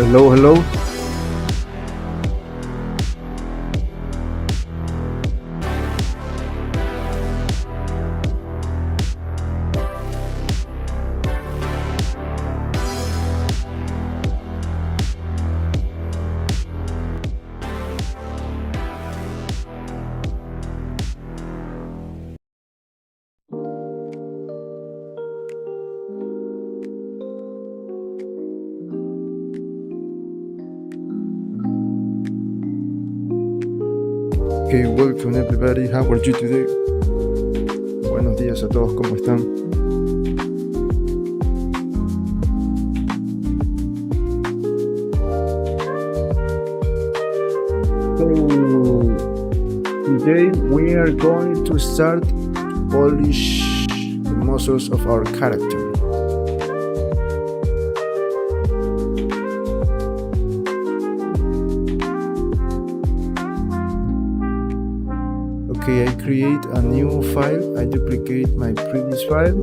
Hello, hello. Okay, welcome everybody. How are you today? Buenos días a todos, ¿cómo están? So, today we are going to start to polish the muscles of our character. Okay, I create a new file, I duplicate my previous file,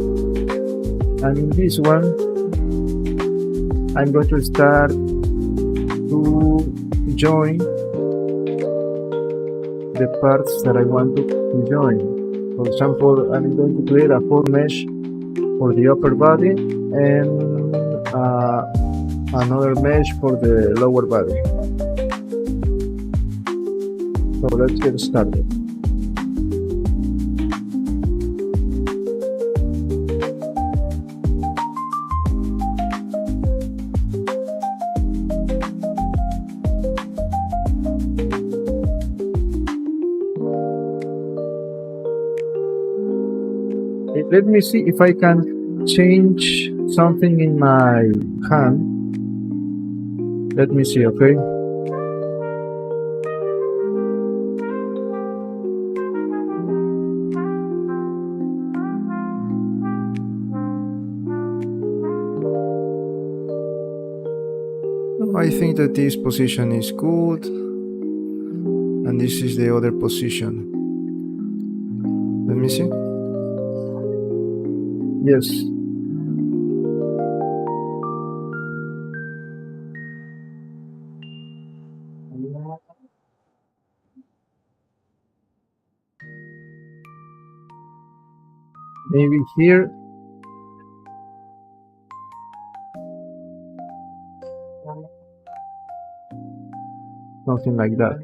and in this one I'm going to start to join the parts that I want to join. For example, I'm going to create a full mesh for the upper body and another mesh for the lower body. So let's get started. Let me see if I can change something in my hand. Let me see, okay? I think that this position is good, and this is the other position. Let me see. Yes. Maybe here. Something like that.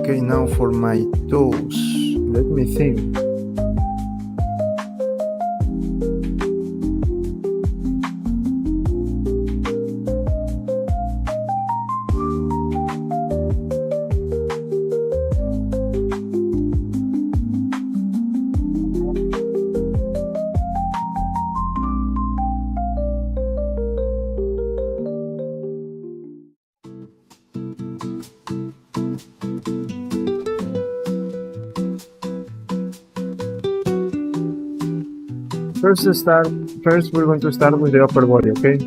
Okay, now for my toes. Let me think. First we're going to start with the upper body, okay?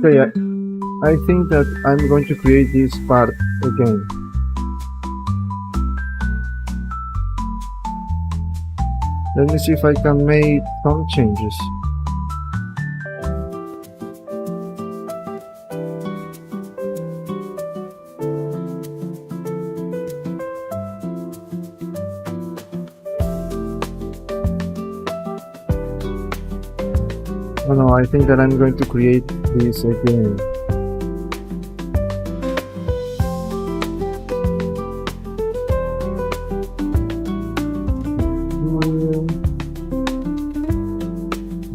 Okay, I think that I'm going to create this part again. Let me see if I can make some changes. Oh no, I think that I'm going to create this again.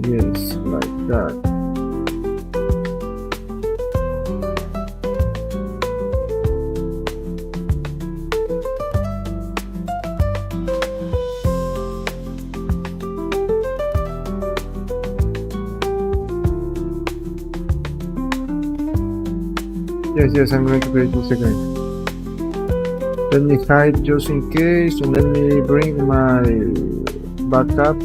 Yes, like that. Yes, I'm going to create this again. Let me hide just in case, and let me bring my backup.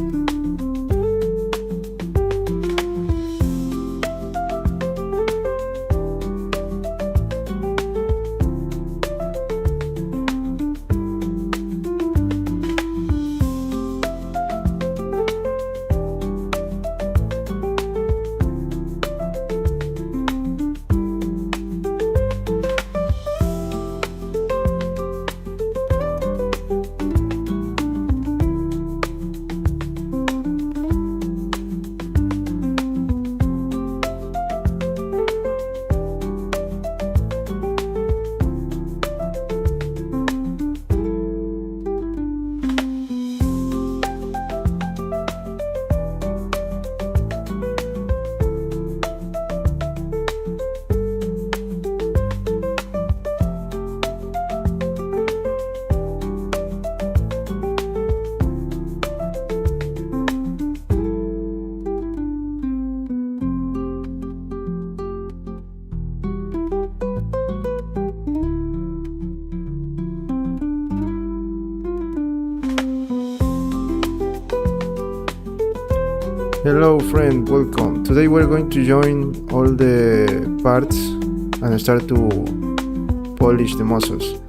Hello friend, welcome. Today we're going to join all the parts and start to polish the muscles.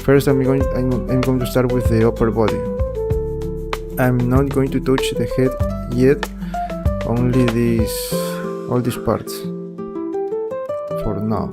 First I'm going to start with the upper body. I'm not going to touch the head yet, only all these parts for now.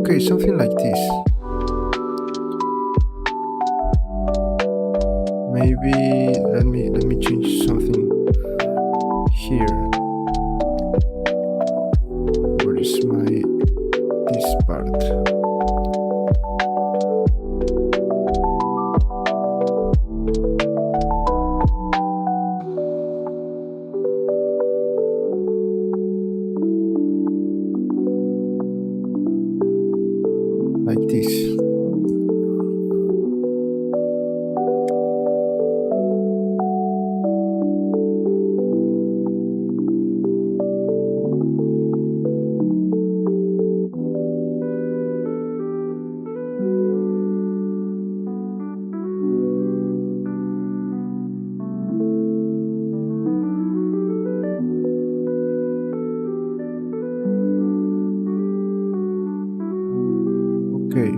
Okay, something like this. Maybe let me change something here. Where is this part? Like this. Okay.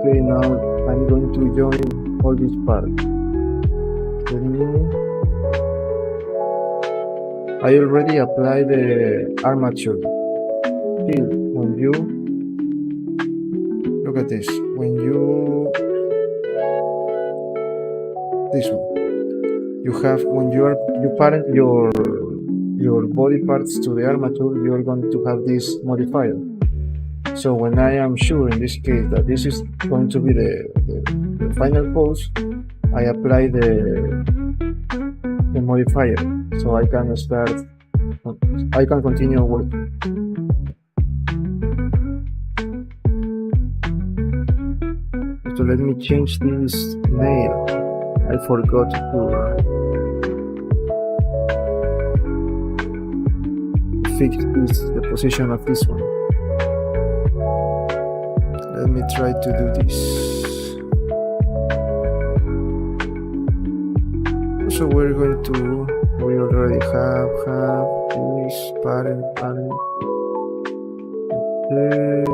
Okay, now I'm going to join all this part. I already applied the armature. Still, when you look at this, when you this one, you have when you parent your body parts to the armature, you're going to have this modifier. So when I am sure in this case that this is going to be the final pose, I apply the modifier, so I can continue working. So let me change this nail. I forgot to fix the position of this one. Let me try to do this. So we already have this parent. Okay.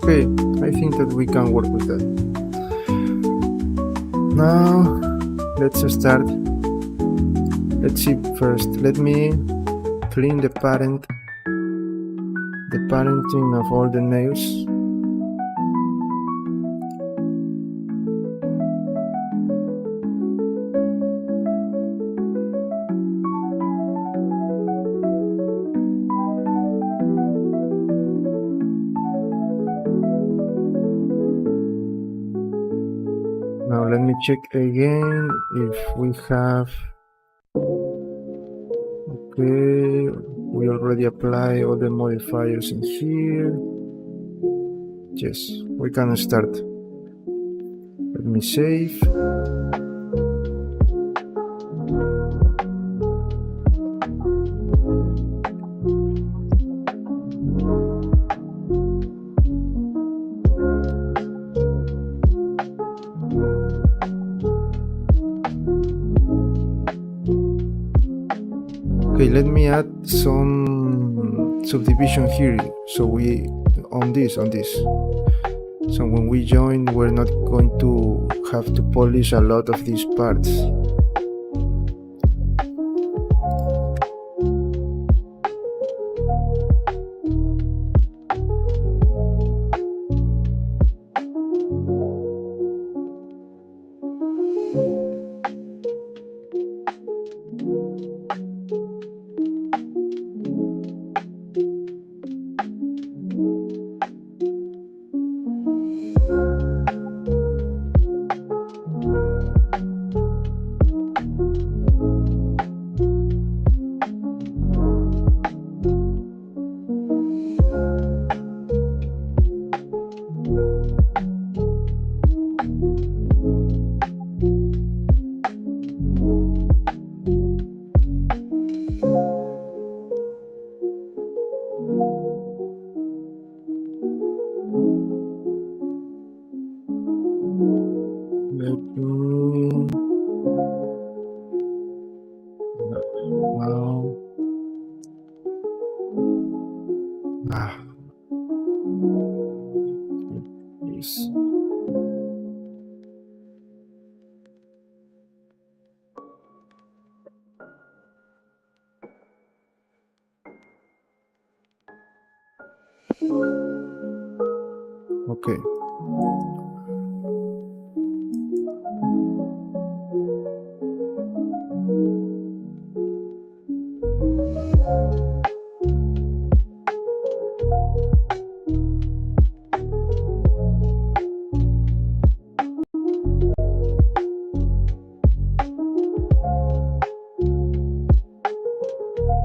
Okay, I think that we can work with that. Now, let's start. Let's see first. Let me clean the parenting of all the nails. Now let me check again if we have. Okay, we already apply all the modifiers in here. Yes, we can start. Let me save. Okay, let me add some subdivision here. So we on this. So when we join, we're not going to have to polish a lot of these parts. Let me now. Yes. Okay.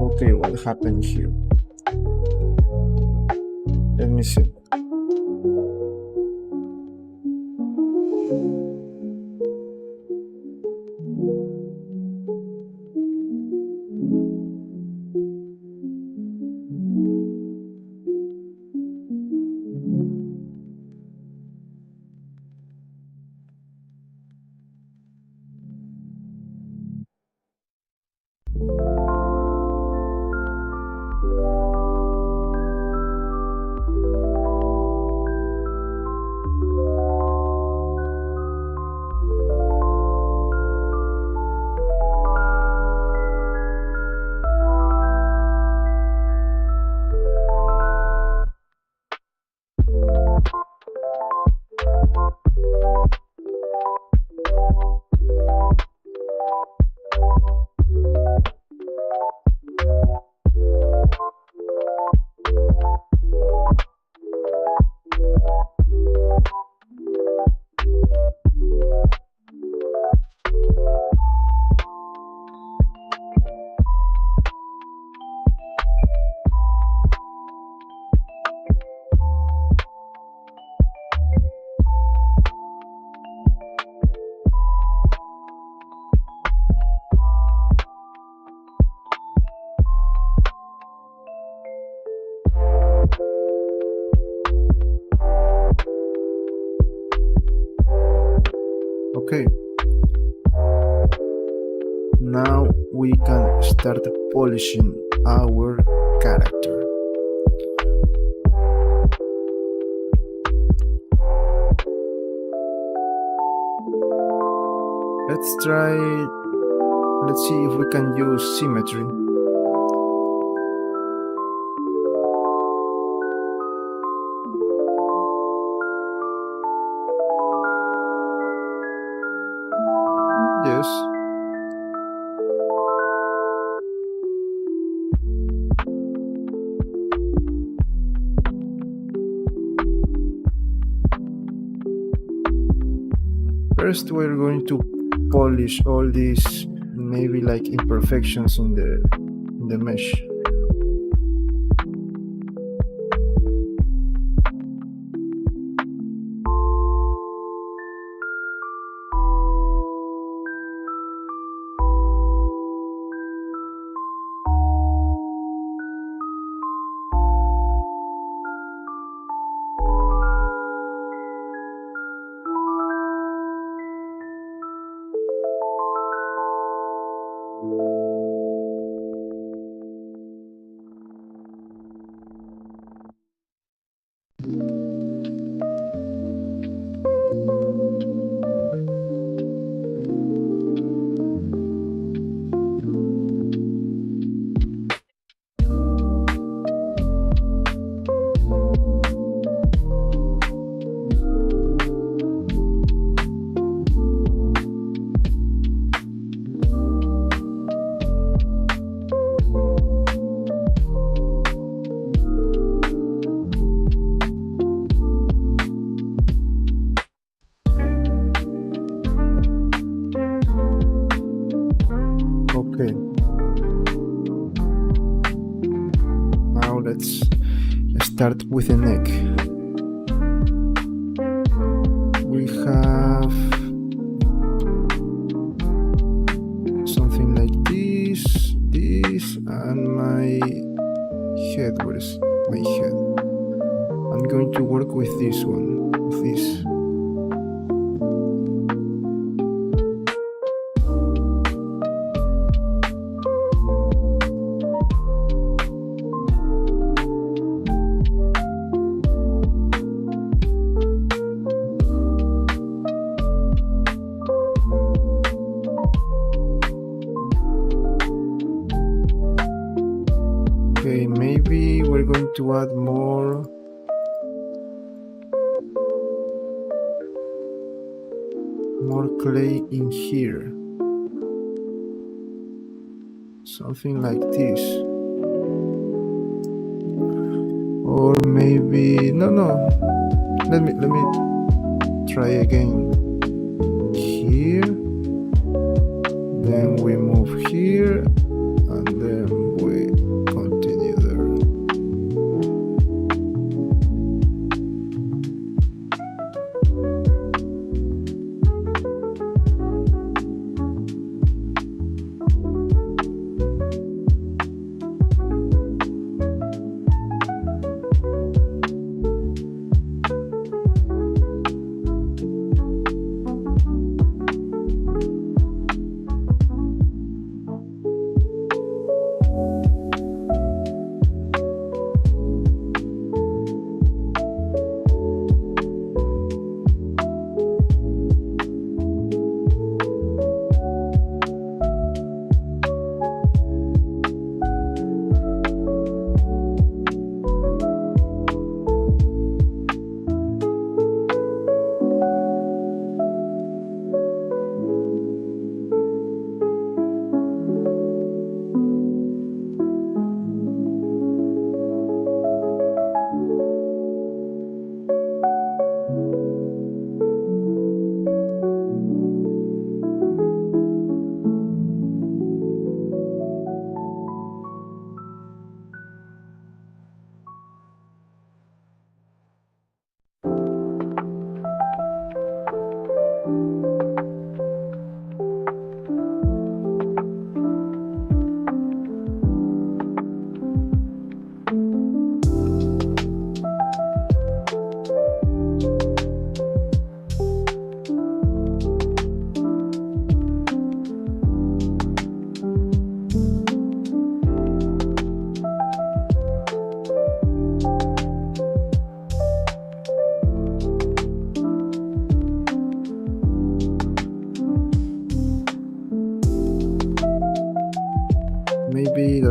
Okay, what happened here? Let me see. Okay. Now we can start polishing our character. Let's see if we can use symmetry. Yes. First, we're going to polish all these maybe like imperfections in the mesh. Okay. Now let's start with the neck. We have something like this, and my head. Where is my head? I'm going to work with this one, with this. Okay, maybe we're going to add more clay in here. Something like this. Or maybe no. Let me try again. Here. Then we move here, and then we continue there.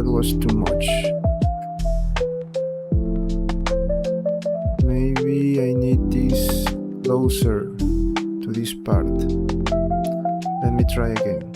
that was too much. Maybe I need this closer to this part. Let me try again.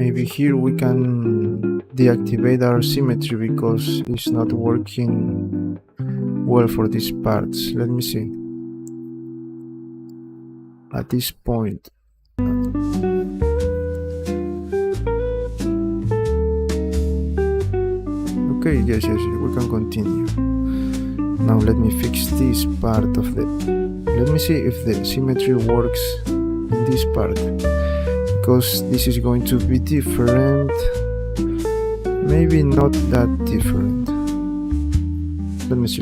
Maybe here we can deactivate our symmetry because it's not working well for these parts. Let me see. At this point, okay, yes, we can continue. Now let me fix this part of the, let me see if the symmetry works in this part, because this is going to be different, maybe not that different. Let me see.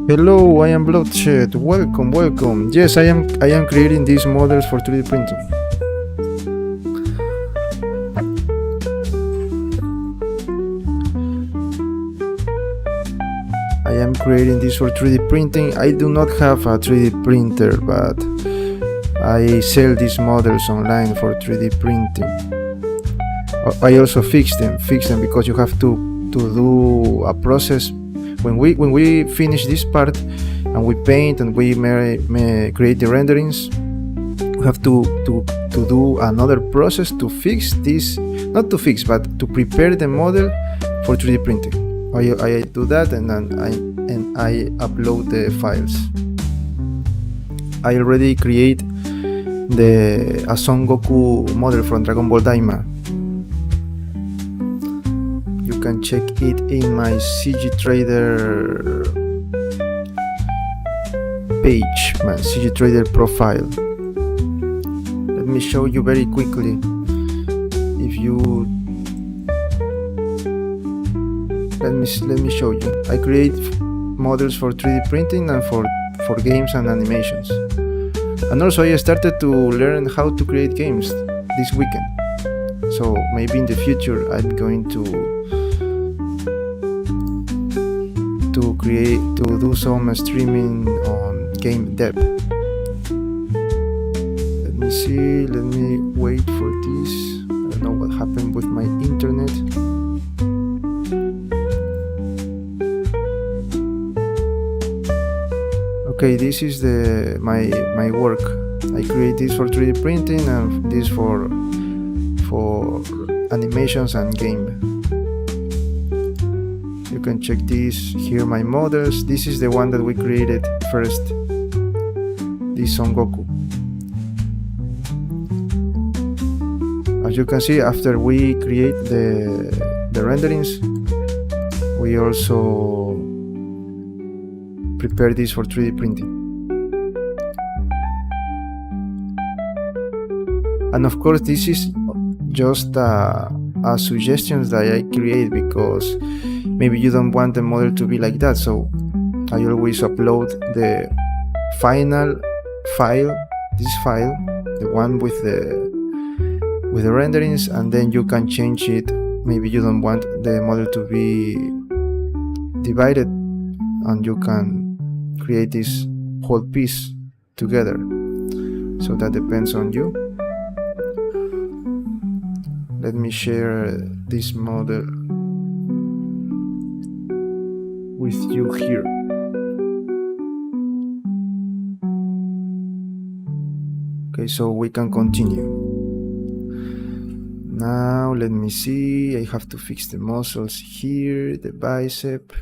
Hello, I am Bloodshed. Welcome. Yes, I am creating these models for 3D printing. I am creating this for 3D printing. I do not have a 3D printer, but I sell these models online for 3D printing. I also fix them because you have to do a process. When we finish this part and we paint and we create the renderings, we have to do another process to fix this, not to fix, but to prepare the model for 3D printing. I do that and I upload the files. I already create a Son Goku model from Dragon Ball Daima. You can check it in my CG Trader page, my CG Trader profile. Let me show you very quickly. Let me show you. I create models for 3D printing and for games and animations. And also I started to learn how to create games this weekend. So maybe in the future I'm going to do some streaming on game dev. Let me see, let me wait for this. I don't know what happened with my internet. Okay, this is my work. I create this for 3D printing and this for animations and game. You can check this here, my models. This is the one that we created first, this Son Goku. As you can see, after we create the renderings, we also prepare this for 3D printing. And of course, this is just a suggestions that I create because maybe you don't want the model to be like that, so I always upload the final file, this file, the one with the renderings, and then you can change it. Maybe you don't want the model to be divided, and you can create this whole piece together. So that depends on you. Let me share this model with you here. Okay, so we can continue. Now let me see, I have to fix the muscles here, the bicep.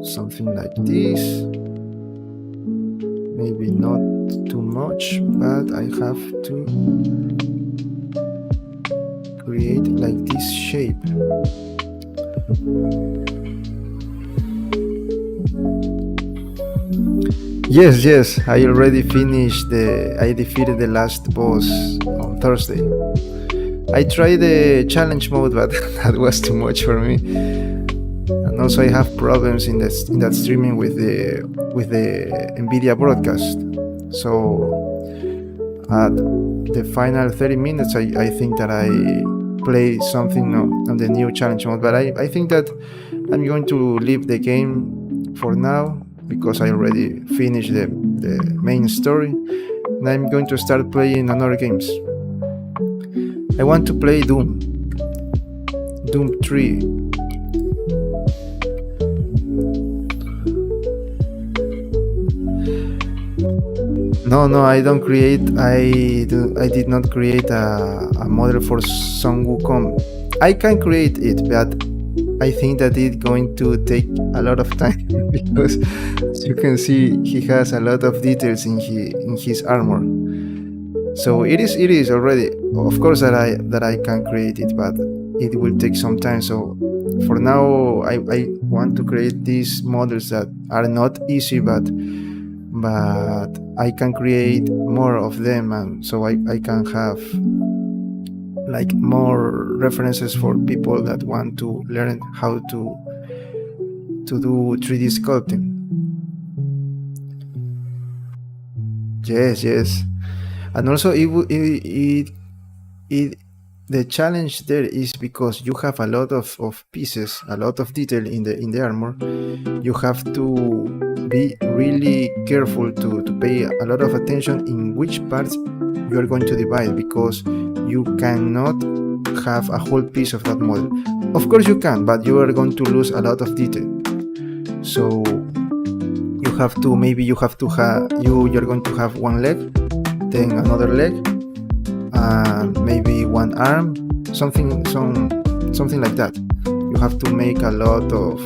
Something like this. Maybe not too much, but I have to create like this shape. Yes, I already finished I defeated the last boss on Thursday. I tried the challenge mode, but that was too much for me. And also I have problems in that streaming with the NVIDIA broadcast. So at the final 30 minutes, I think that I play something on the new challenge mode. But I think that I'm going to leave the game for now, because I already finished the main story, and I'm going to start playing another games. I want to play Doom 3. No, I don't create. I did not create a model for Son Wukong. I can create it, but I think that it's going to take a lot of time because, as you can see, he has a lot of details in his armor. So it is already. Of course that I can create it, but it will take some time. So for now, I want to create these models that are not easy, but I can create more of them, and so I can have like more references for people that want to learn how to do 3D sculpting. Yes, and also the challenge there is because you have a lot of pieces, a lot of detail in the armor. You have to be really careful to pay a lot of attention in which parts you are going to divide, because you cannot have a whole piece of that model. Of course you can, but you are going to lose a lot of detail. So you're going to have one leg, then another leg, and maybe one arm, something like that. You have to make a lot of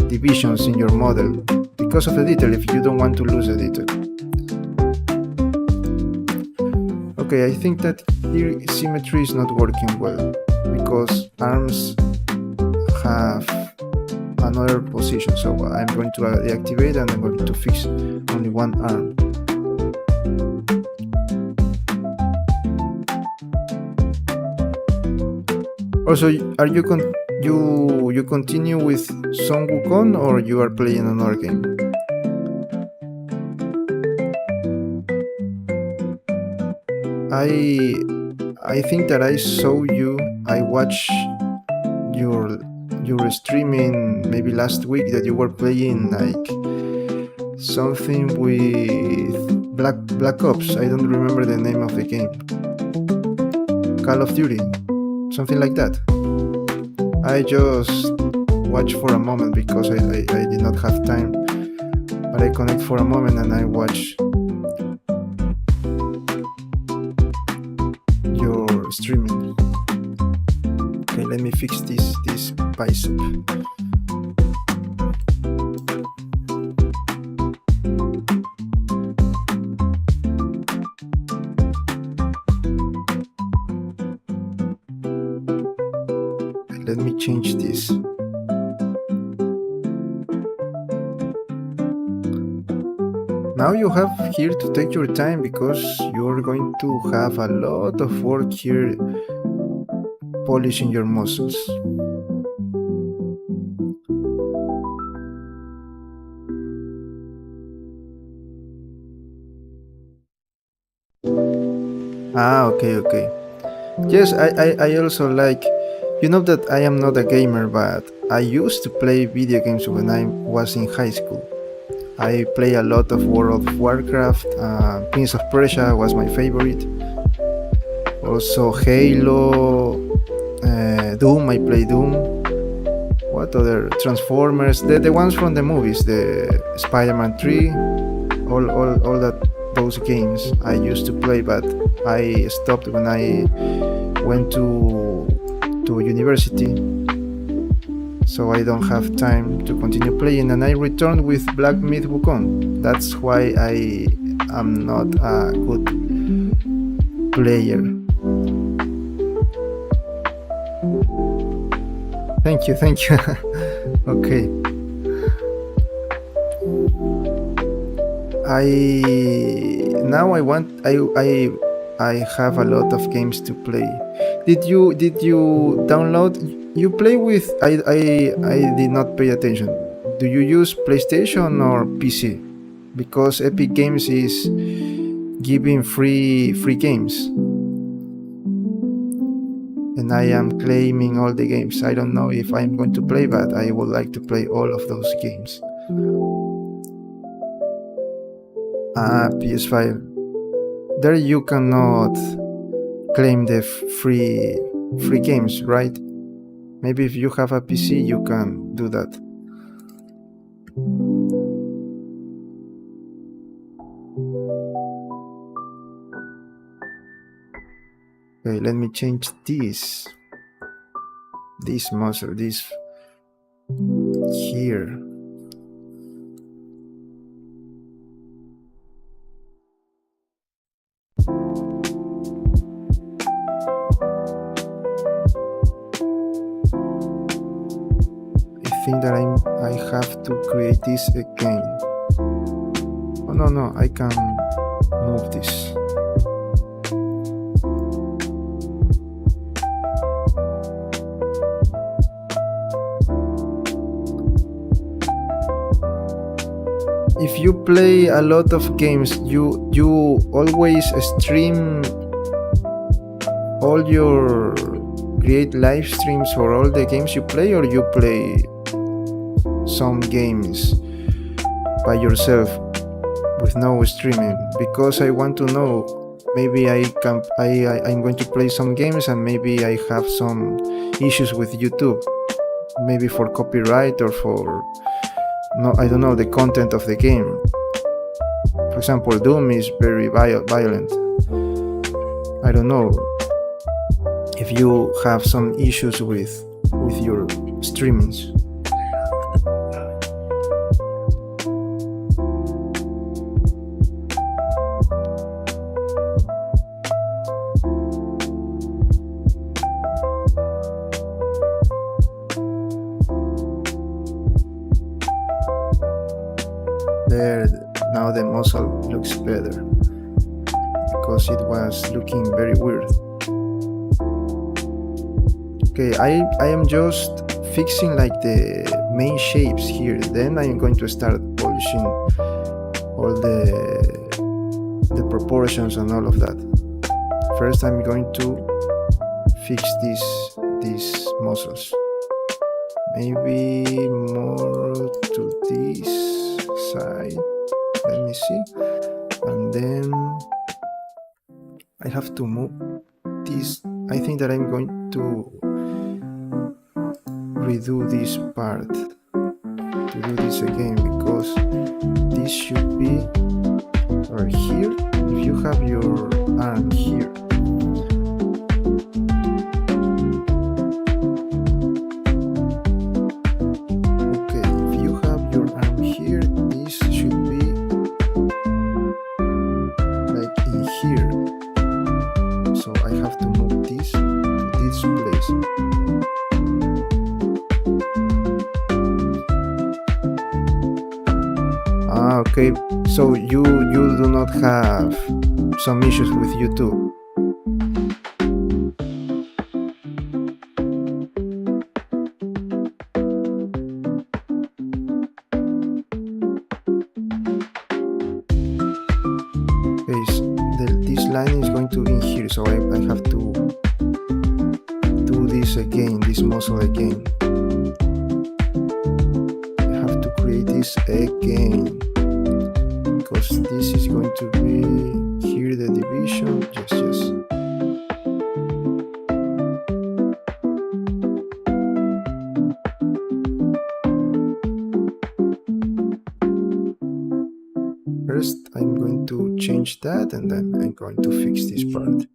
divisions in your model because of the detail, if you don't want to lose the detail. Okay, I think that here symmetry is not working well, because arms have another position. So I'm going to deactivate, and I'm going to fix only one arm. Also, are you continue with Son Wukong, or you are playing another game? I think that I saw you. I watched your streaming maybe last week, that you were playing like something with Black Ops. I don't remember the name of the game. Call of Duty, something like that. I just watched for a moment because I did not have time, but I connect for a moment and I watch your streaming. Okay, let me fix this bicep. Let me change this. Now you have here to take your time, because you're going to have a lot of work here polishing your muscles. Okay. Yes, I also like. You know that I am not a gamer, but I used to play video games when I was in high school. I play a lot of World of Warcraft. Prince of Persia was my favorite. Also Halo, Doom. I play Doom. What other Transformers? The ones from the movies, the Spider-Man 3, all that those games I used to play, but I stopped when I went to university, so I don't have time to continue playing, and I returned with Black Myth Wukong. That's why I am not a good player. Thank you. Okay. I have a lot of games to play. Did you download? You play with? I did not pay attention. Do you use PlayStation or PC? Because Epic Games is giving free games, and I am claiming all the games. I don't know if I'm going to play, but I would like to play all of those games. PS5. There you cannot claim the free games, right? Maybe if you have a PC, you can do that. Okay, let me change this muzzle, this here. I think that I have to create this again. Oh no, I can move this. If you play a lot of games, you always stream all your create live streams for all the games you play, or you play some games by yourself with no streaming? Because I want to know, maybe I'm going to play some games and maybe I have some issues with YouTube, maybe for copyright or for I don't know, the content of the game. For example, Doom is very violent. I don't know if you have some issues with your streamings. There, now the muzzle looks better because it was looking very weird. Okay, I am just fixing like the main shapes here, then I'm going to start polishing all the proportions and all of that. First I'm going to fix these muzzles, maybe more to this side, let me see, and then I have to move this. I think that I'm going to redo this part, to do this again, because this should be right here. If you have your arm here, okay, so you do not have some issues with YouTube. so I have to do this again, this muscle again. I have to create this again, because this is going to be here the division. Yes. First, I'm going to change that, and then I'm going to fix this part.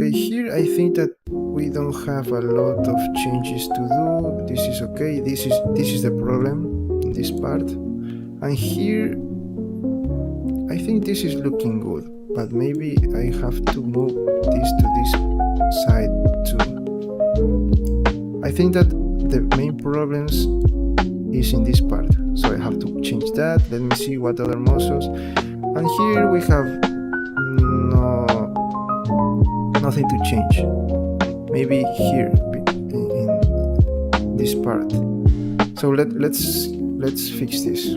Okay, here I think that we don't have a lot of changes to do. This is okay. This is the problem in this part. And here, I think this is looking good, but maybe I have to move this to this side too. I think that the main problems is in this part, so I have to change that. Let me see what other muscles. And here we have nothing to change. Maybe here in this part. So let's fix this.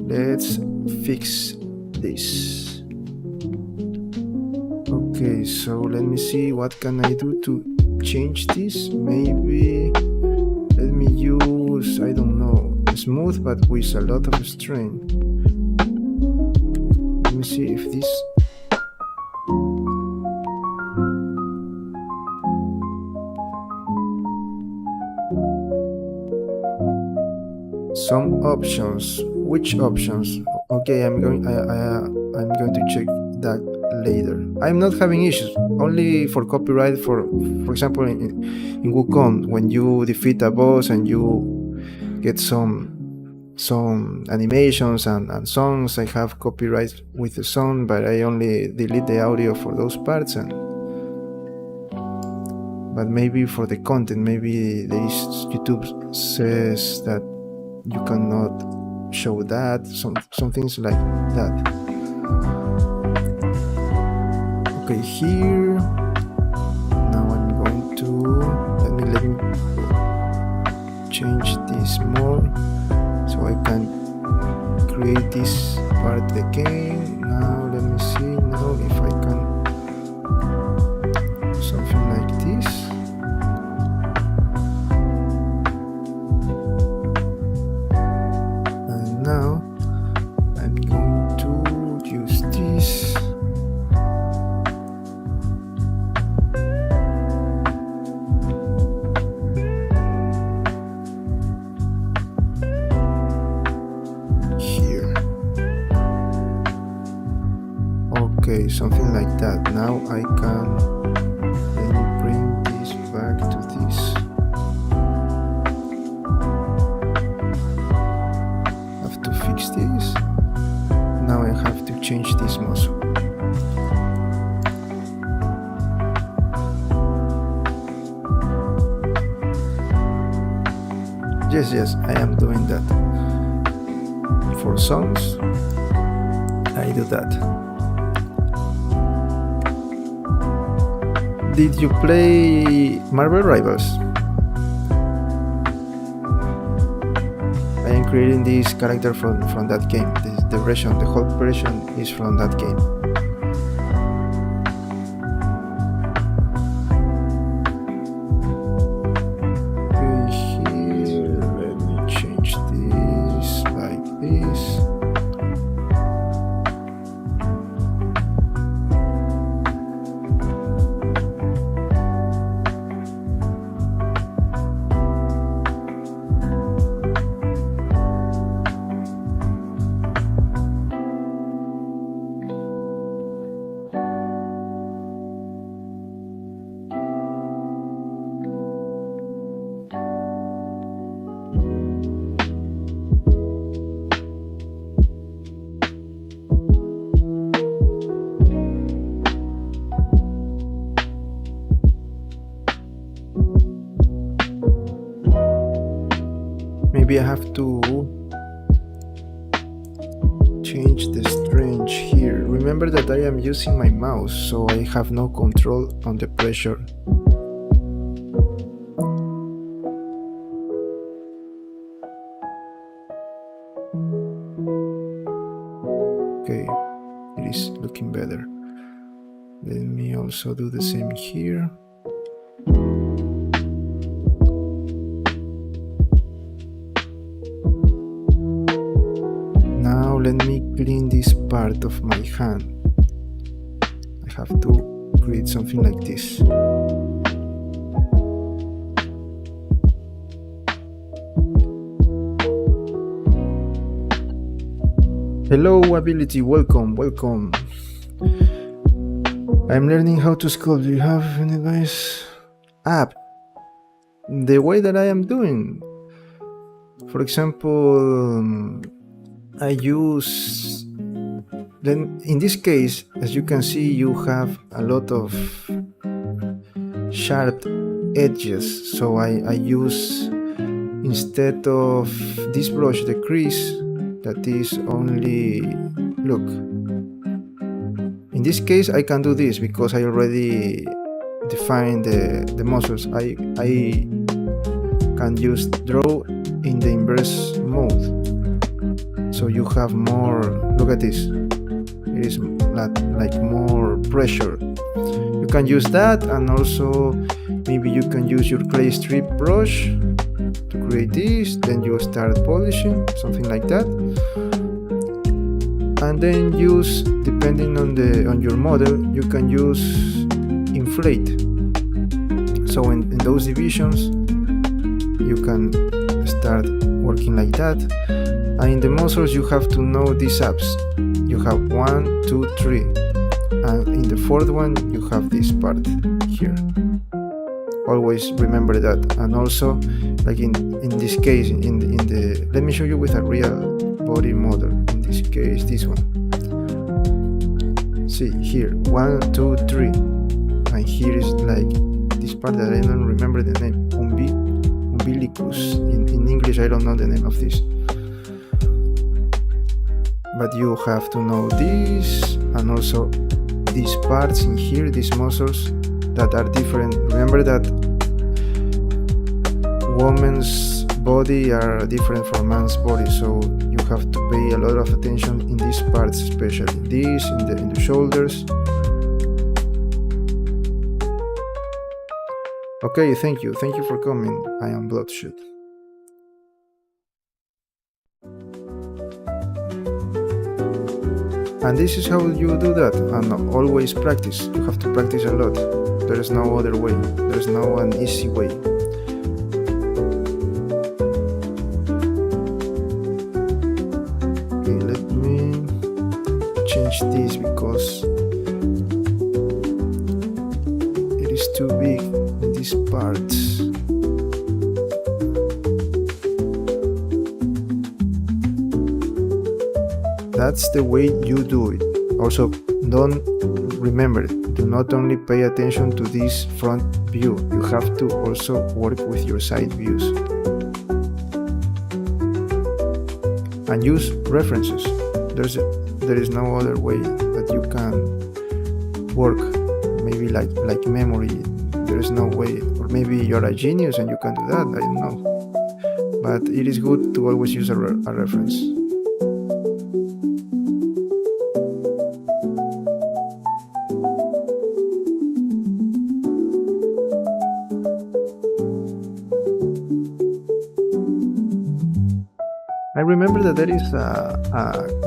Let's fix this. Okay, so let me see what can I do to change this. Maybe let me use, I don't know, smooth but with a lot of strain. Let me see if this. Some options. Which options? Okay, I'm going to check that later. I'm not having issues. Only for copyright. For example, in Wukong, when you defeat a boss and you get some animations and songs, I have copyright with the song, but I only delete the audio for those parts. But maybe for the content, maybe YouTube says that you cannot show that, some things like that. Okay, here now I'm going to let me change this more so I can create this part again. Now let me see now if I can something like this. Now I'm going to use this. Here. Okay, something like that. Now I can let me bring this back to this. Fix this. Now I have to change this muscle. Yes, I am doing that. For songs, I do that. Did you play Marvel Rivals? I am creating this character from that game. The whole version is from that game. Okay, here, let me change this like this. Maybe I have to change the strength here. Remember that I am using my mouse, so I have no control on the pressure. Okay. also do the same here. Now let me clean this part of my hand. I have to create something like this. Hello ability, welcome. I'm learning how to sculpt. Do you have any advice? The way that I am doing. For example, I use, then in this case, as you can see, you have a lot of sharp edges. So I use, instead of this brush, the crease, that is only, look. In this case, I can do this because I already defined the muscles. I can use draw in the inverse mode. So you have more, look at this. It is like more pressure. You can use that, and also maybe you can use your clay strip brush to create this, then you start polishing, something like that, and then use, depending on your model, you can use inflate. So in those divisions you can start working like that. And in the muscles you have to know these abs. You have 1, 2, 3, and in the fourth one you have this part here. Always remember that. And also, like in this case, in the let me show you with a real body model. In this case, this one. See here, 1, 2, 3, and here is like this part that I don't remember the name. Umbilicus. In English, I don't know the name of this. But you have to know this, and also these parts in here, these muscles that are different. Remember that woman's body are different from man's body, so you have to pay a lot of attention in these parts, especially this, in the shoulders. Okay, thank you for coming. I am Bloodshot. And this is how you do that, and always practice. You have to practice a lot. There is no other way. There is no an easy way. Okay, let me change this because it is too big in these parts. That's the way you do it. Also, do not only pay attention to this front view, you have to also work with your side views. And use references. There is no other way that you can work, maybe like memory. There is no way, or maybe you're a genius and you can do that, I don't know. But it is good to always use a reference. I remember that there is a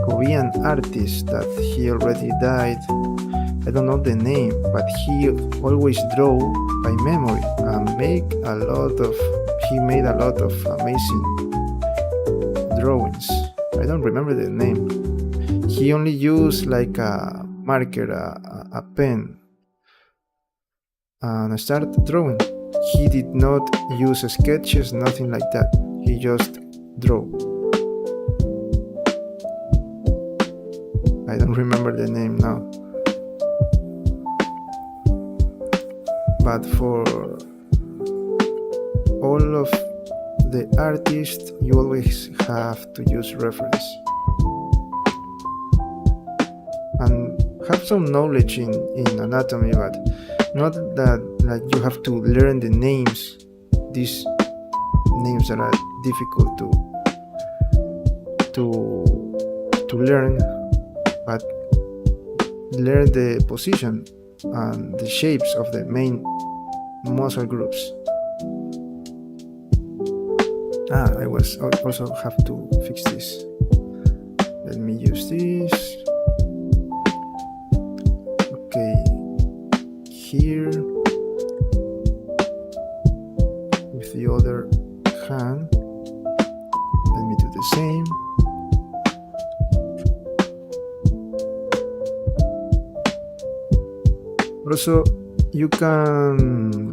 Korean artist that he already died. I don't know the name, but he always draw by memory and he made a lot of amazing drawings. I don't remember the name. He only used like a marker, a pen, and started drawing. He did not use sketches, nothing like that. He just drew. I don't remember the name now. But for all of the artists, you always have to use reference. And have some knowledge in anatomy, but not that like you have to learn the names. These names that are difficult to learn, but learn the position and the shapes of the main muscle groups. I was also have to fix this. Let me use this. Okay, here with the other hand, let me do the same. Also, you can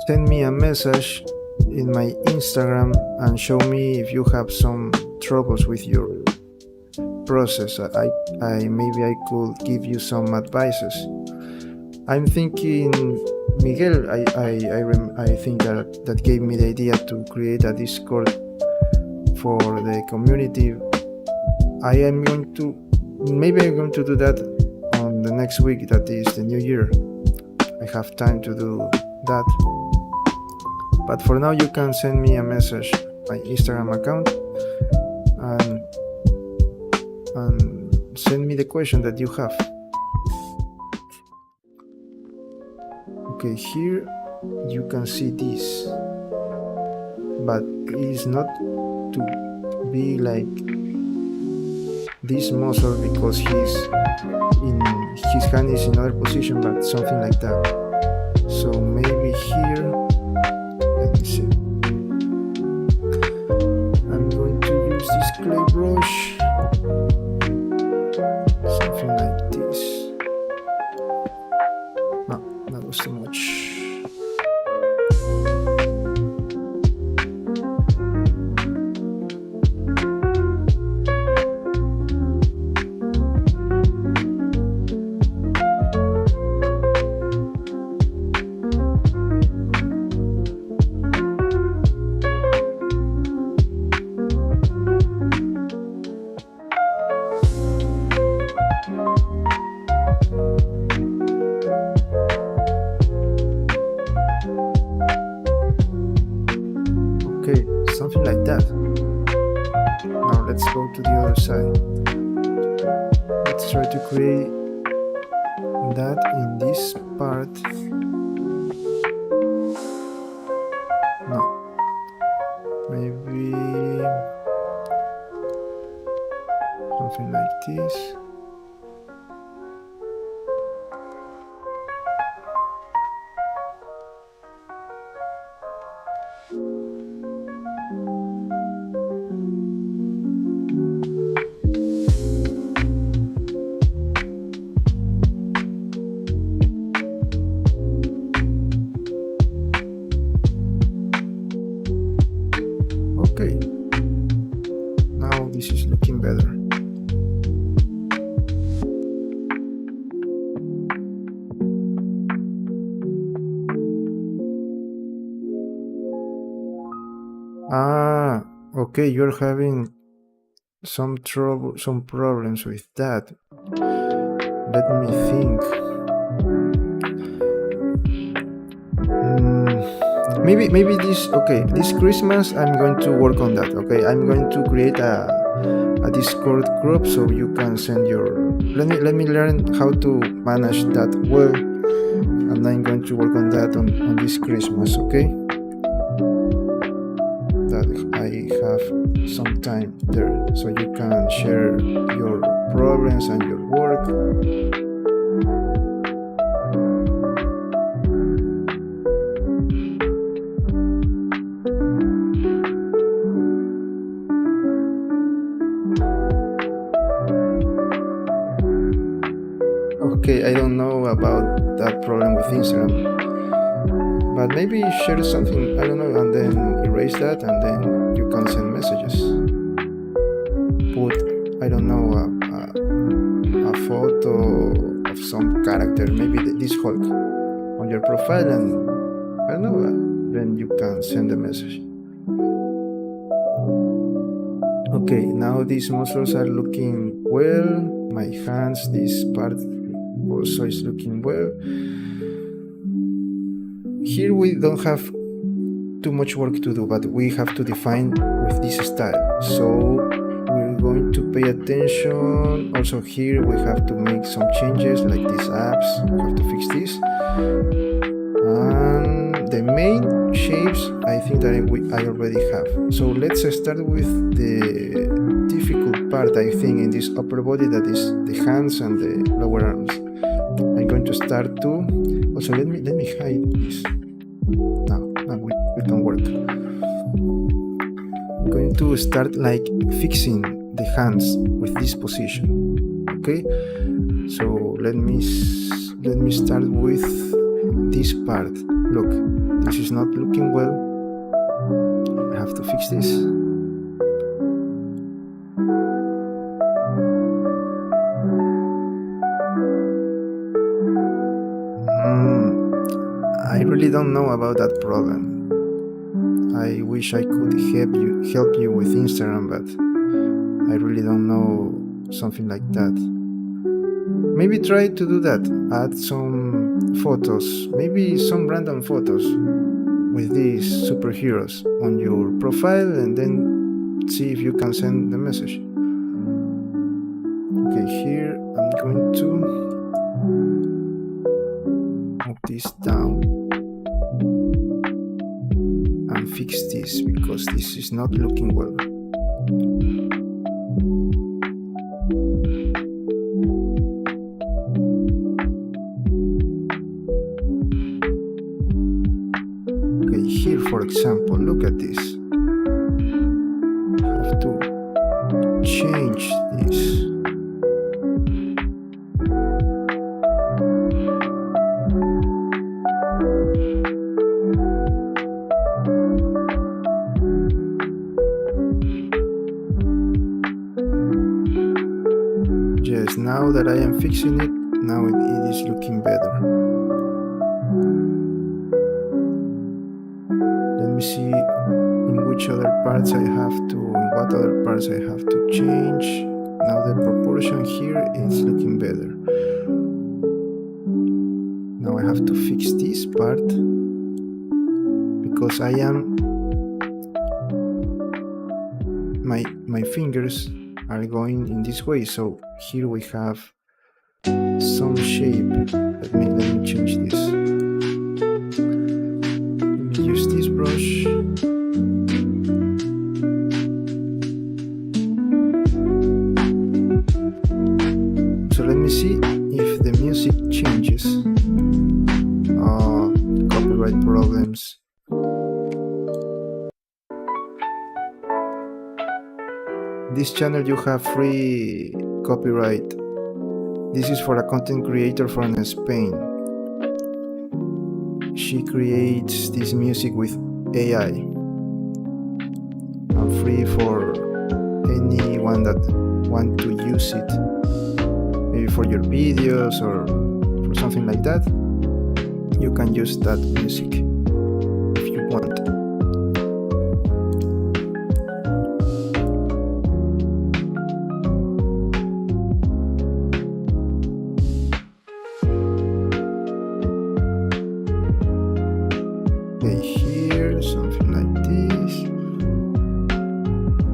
send me a message in my Instagram and show me if you have some troubles with your process. Maybe I could give you some advices. I'm thinking Miguel, I think that gave me the idea to create a Discord for the community. I'm going to do that on the next week, that is the new year. I have time to do that. But for now, you can send me a message, my Instagram account, and send me the question that you have. Okay, here you can see this, but it's not to be like this muscle because his hand is in other position, but something like that. So maybe here, let me see. I'm going to use this clay brush, something like this. No, that was too much. Okay, something like that. Now let's go to the other side. Let's try to create that in this part. No, maybe something like this. Okay, now this is looking better. Okay, you're having some problems with that. Let me think. Maybe this Christmas I'm going to work on that. Okay, I'm going to create a Discord group so you can send your. Let me learn how to manage that well, and I'm going to work on that on this Christmas. Okay, that I have some time there so you can share your problems and your work. Okay, I don't know about that problem with Instagram, but maybe share something, I don't know, and then erase that, and then you can send messages. Put, I don't know, a photo of some character, maybe this Hulk, on your profile, and I don't know, then you can send a message. Okay, now these muscles are looking well. My hands, this part also is looking well. Here we don't have too much work to do, but we have to define with this style. So we're going going to pay attention. Also here we have to make some changes like these apps. We have to fix this. And the main shapes I think that I already have. So let's start with the difficult part, I think, in this upper body, that is the hands and the lower arms. I'm going to start to also let me hide this. Now we can work. I'm going to start like fixing the hands with this position. Okay, so let me start with this part. Look, this is not looking well. I have to fix this. I really don't know about that problem. I wish I could help you with Instagram, but I really don't know something like that. Maybe try to do that. Add some photos, maybe some random photos with these superheroes on your profile, and then see if you can send the message. Okay, here I'm going to move this down and fix this because this is not looking well. Okay, here for example, look at this. I have to change this. Yes, now that I am fixing it, now it is looking better. Let me see in which other parts I have to, in what other parts I have to change. Now the proportion here is looking better. Now I have to fix this part because I am, my fingers are going in this way, so here we have some shape. Let me change this. Let me use this brush. So let me see if the music changes. Copyright problems. This channel you have free copyright. This is for a content creator from Spain. She creates this music with AI. I'm free for anyone that want to use it. Maybe for your videos or for something like that. You can use that music if you want. Here, something like this.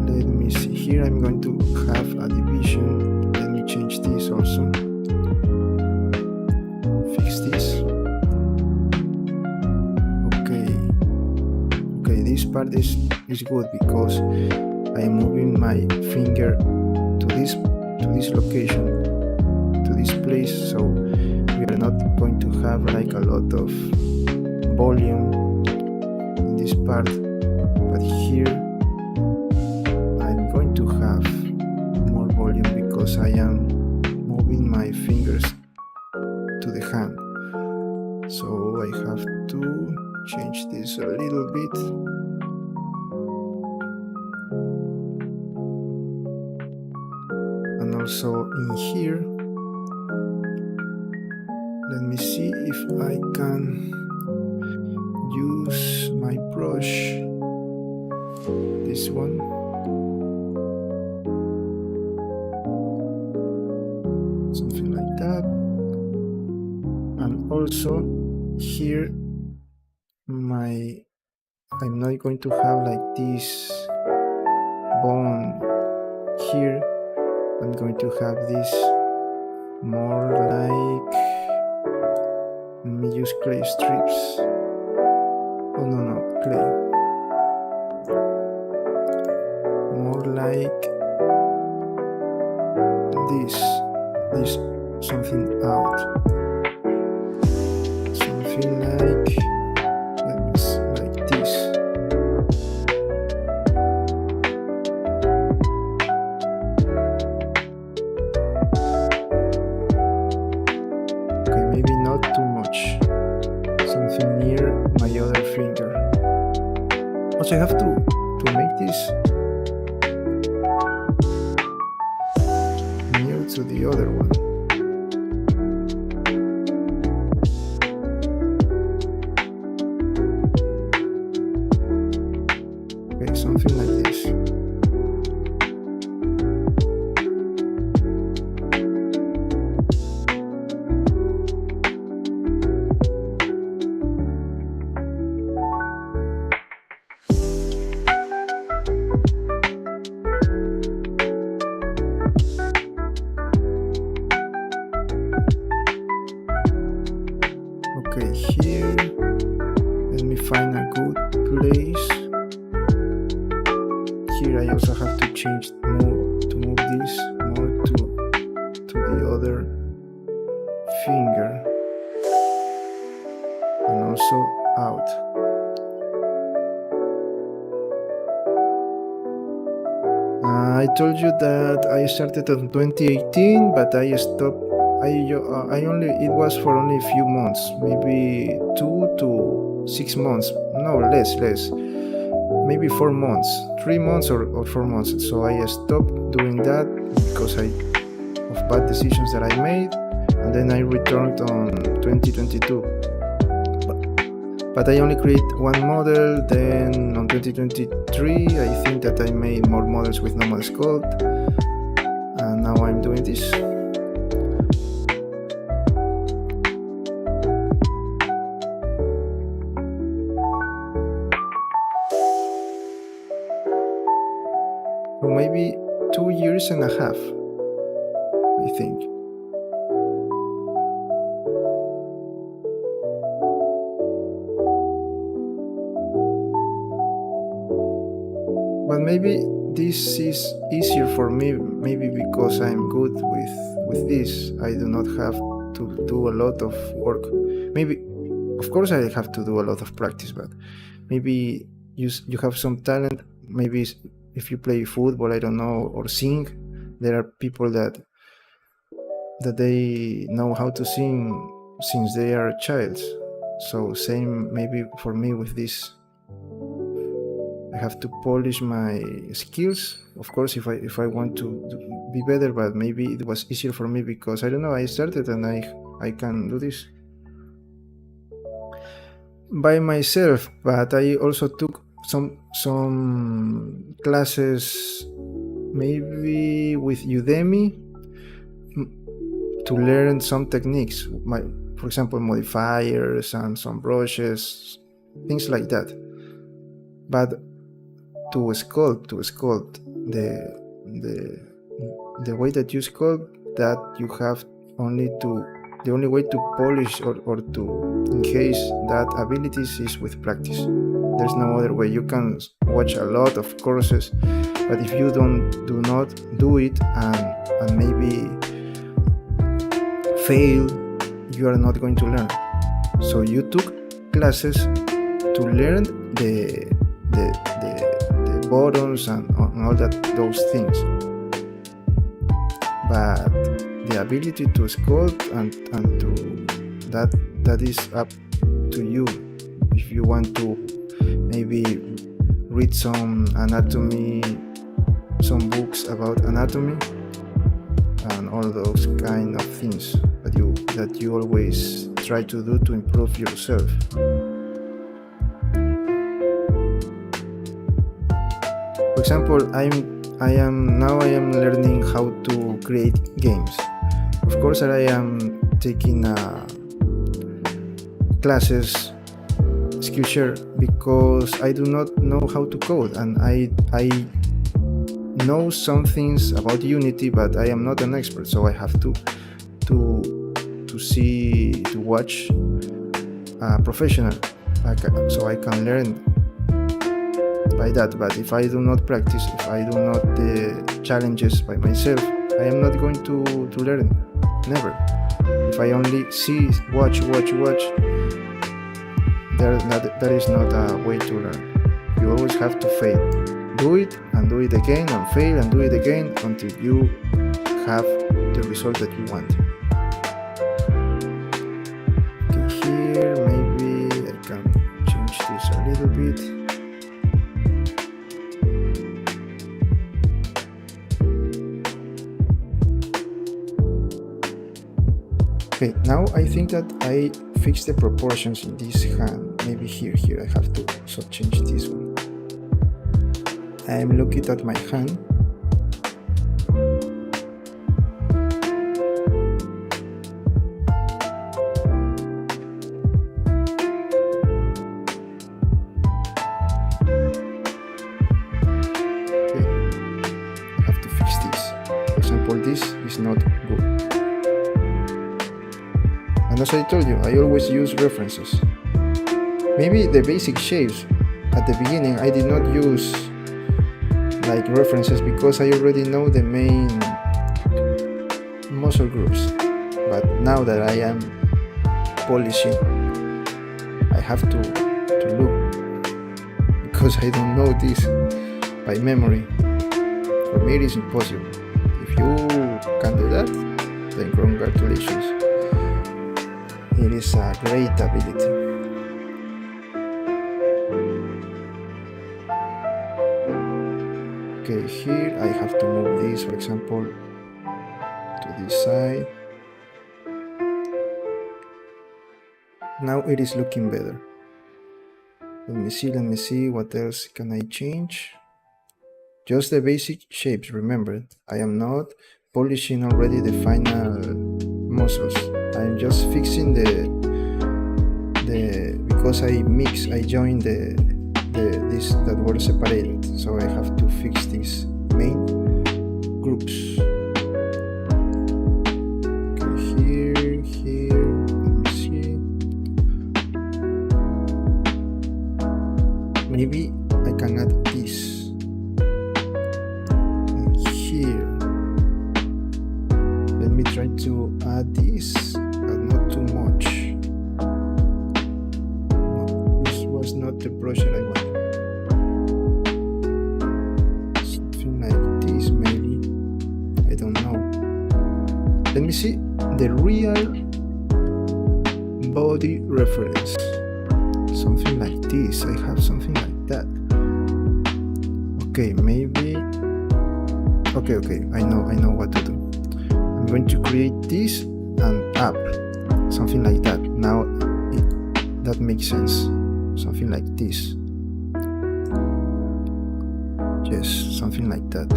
Let me see. Here I'm going to have a division. Let me change this also. Fix this. Okay, this part is good because I am moving my finger to this location, to this place, so we are not going to have like a lot of volume in this part, but here I'm going to have more volume because I am moving my fingers to the hand, so I have to change this a little bit. And also in here, let me see if I can use my brush, this one. Something like that. And also here, I'm not going to have like this bone here I'm going to have this more like, let me use clay strips. Oh no, clay. More like this something out. Something like this. Okay, maybe not too much. Something near my other finger. Also, I have to make this near to the other one. Okay, something like this. Okay, here, let me find a good place. Here I also have to change more, to move this more to the other finger, and also out. I told you that I started in 2018, but I stopped. I only, it was for only a few months, maybe 2 to 6 months. No, less, maybe 4 months, 3 months or 4 months. So I stopped doing that because of bad decisions that I made, and then I returned on 2022. But I only create one model. Then on 2023, I think that I made more models with normal sculpt, and now I'm doing this. So maybe 2 years and a half, I think. But maybe this is easier for me, maybe because I'm good with this. I do not have to do a lot of work. Maybe, of course, I have to do a lot of practice, but maybe you have some talent. Maybe if you play football, I don't know, or sing, there are people that they know how to sing since they are child. So same maybe for me with this. I have to polish my skills, of course, if I want to be better, but maybe it was easier for me because, I don't know, I started and I can do this by myself. But I also took some classes, maybe with Udemy, to learn some techniques, for example, modifiers and some brushes, things like that. But to sculpt the way that you sculpt, that you have the only way to polish or to enhance that abilities is with practice. There's no other way. You can watch a lot of courses, but if you do not do it and maybe fail, you are not going to learn. So you took classes to learn the buttons and all those things, but the ability to sculpt and to that is up to you. If you want to maybe read some anatomy, some books about anatomy and all those kind of things that you always try to do to improve yourself. For example, I am learning how to create games. Of course, I am taking classes, Skillshare, because I do not know how to code, and I know some things about Unity, but I am not an expert, so I have to watch a professional, so I can learn by that. But if I do not practice, if I do not challenges by myself, I am not going to learn, never. If I only watch, that is not a way to learn. You always have to fail. Do it and do it again, and fail and do it again until you have the result that you want. Okay, here maybe I can change this a little bit. Okay, now I think that I fixed the proportions in this hand. Maybe here I have to also change this one. I'm looking at my hand. Okay, I have to fix this. For example, this is not good. And as I told you, I always use references. Maybe the basic shapes at the beginning I did not use like references because I already know the main muscle groups. But now that I am polishing, I have to look, because I don't know this by memory. For me it is impossible. If you can do that, then congratulations. It is a great ability. Okay, here I have to move this, for example, to this side. Now it is looking better. Let me see what else can I change. Just the basic shapes, remember, I am not polishing already the final muscles. I am just fixing because I joined this that were separated, so I have to fix these main groups. Okay, here, let me see. Maybe I can add this. And here, let me try to add this, but not too much. This was not the brush that I wanted. Let me see the real body reference. Something like this. I have something like that. Okay, maybe. Okay. I know what to do. I'm going to create this and up. Something like that. Now that makes sense. Something like this. Yes, something like that.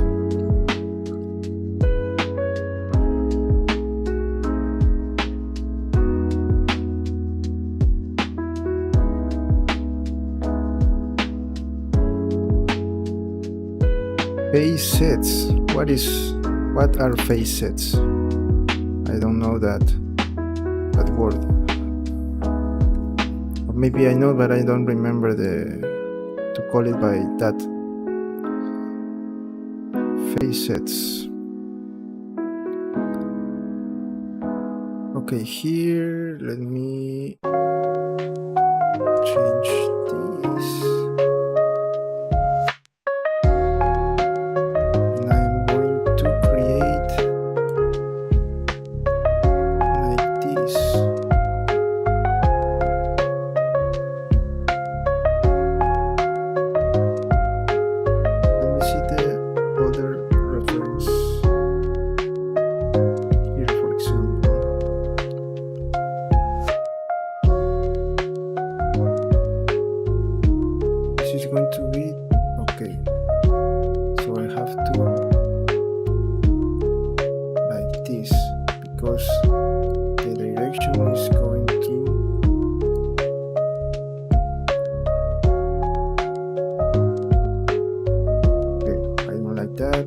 Face sets. What are face sets? I don't know that word. Or maybe I know, but I don't remember to call it by that. Face sets. Okay, here let me change this. Is going to be okay, so I have to like this because the direction is going to okay, I don't like that.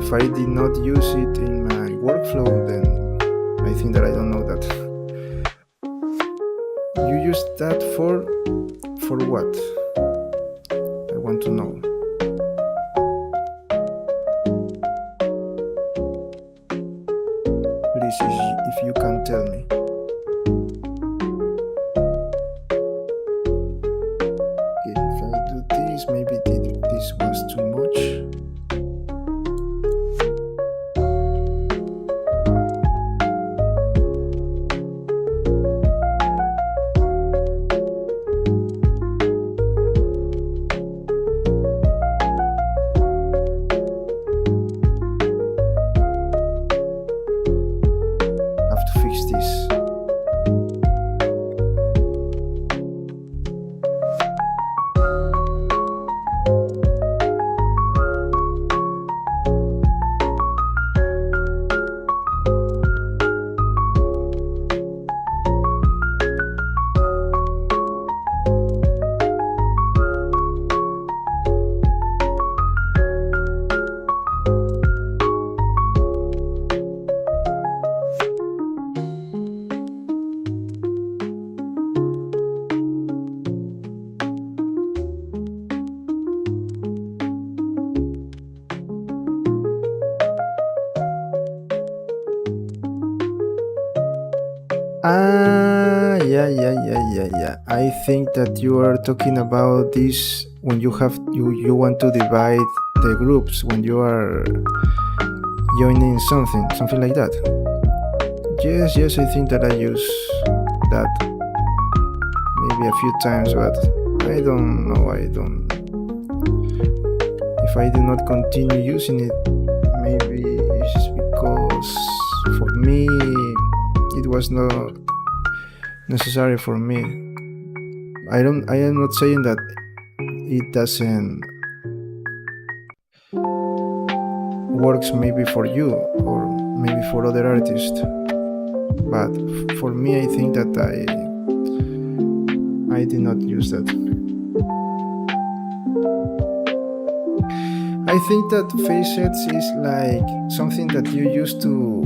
if I did not use it in my workflow, then I think that I don't know that. You use that for what? I want to know. Please, if you can tell me. Okay, if I do this, maybe this was too much. Have to fix this. Yeah. I think that you are talking about this when you want to divide the groups when you are joining something like that. Yes, I think that I use that maybe a few times, but I don't know. If I do not continue using it, maybe it's because for me it was not necessary for me. I am not saying that it doesn't works maybe for you or maybe for other artists, but for me I think that I did not use that. I think that facets is like something that you used to.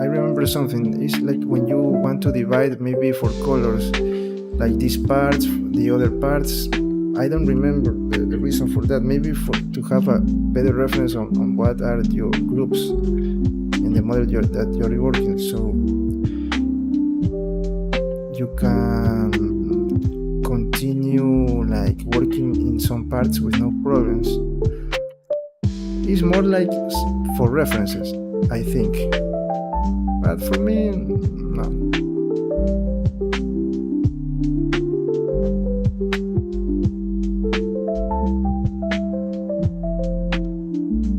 I remember something. It's like when you want to divide maybe for colors, like these parts, the other parts. I don't remember the reason for that. Maybe to have a better reference on what are your groups in the model that you're working. So you can continue like working in some parts with no problems. It's more like for references, I think. But for me, no.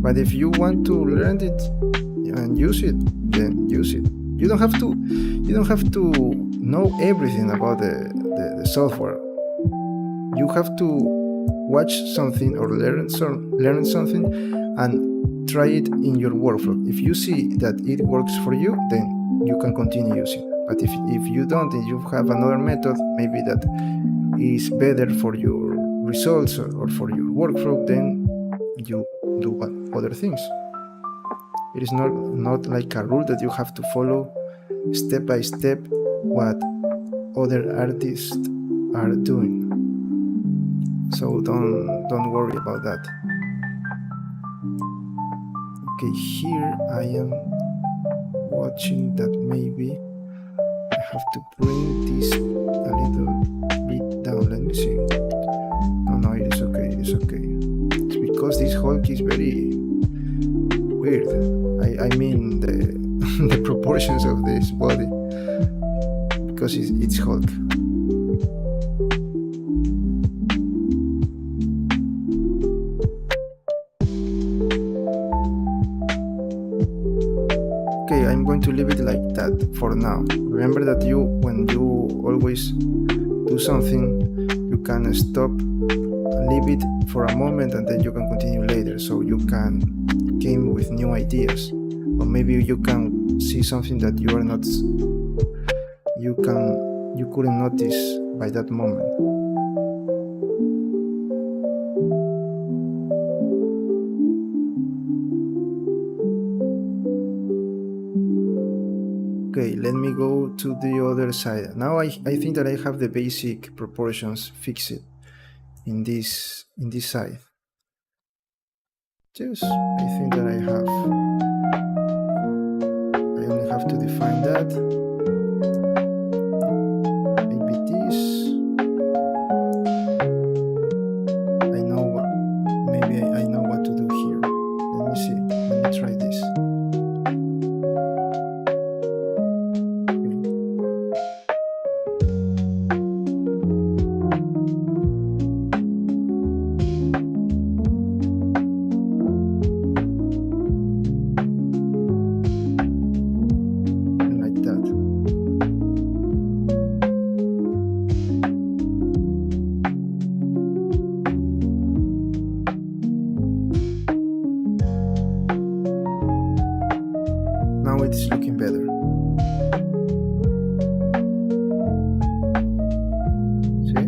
But if you want to learn it and use it, then use it. You don't have to know everything about the software. You have to watch something or learn something and try it in your workflow. If you see that it works for you, then you can continue using. But if you don't, and you have another method, maybe that is better for your results or for your workflow, then you do other things. It is not like a rule that you have to follow step by step what other artists are doing. So don't worry about that. Okay, here I am watching that maybe I have to bring this a little bit down. Let me see. No, it is okay. It's because this Hulk is very weird. I mean the proportions of this body, because it's Hulk. Okay, I'm going to leave it like that for now. Remember that when you always do something, you can stop, leave it for a moment, and then you can continue later. So you can came with new ideas, or maybe you can see something that you couldn't notice by that moment. Okay, let me go to the other side. Now I think that I have the basic proportions fixed in this side. Yes, I think that I have. I only have to define that. Maybe this. I know what. Maybe I know what to do here. Let me see. Let me try this. Like that. Now it's looking better. See?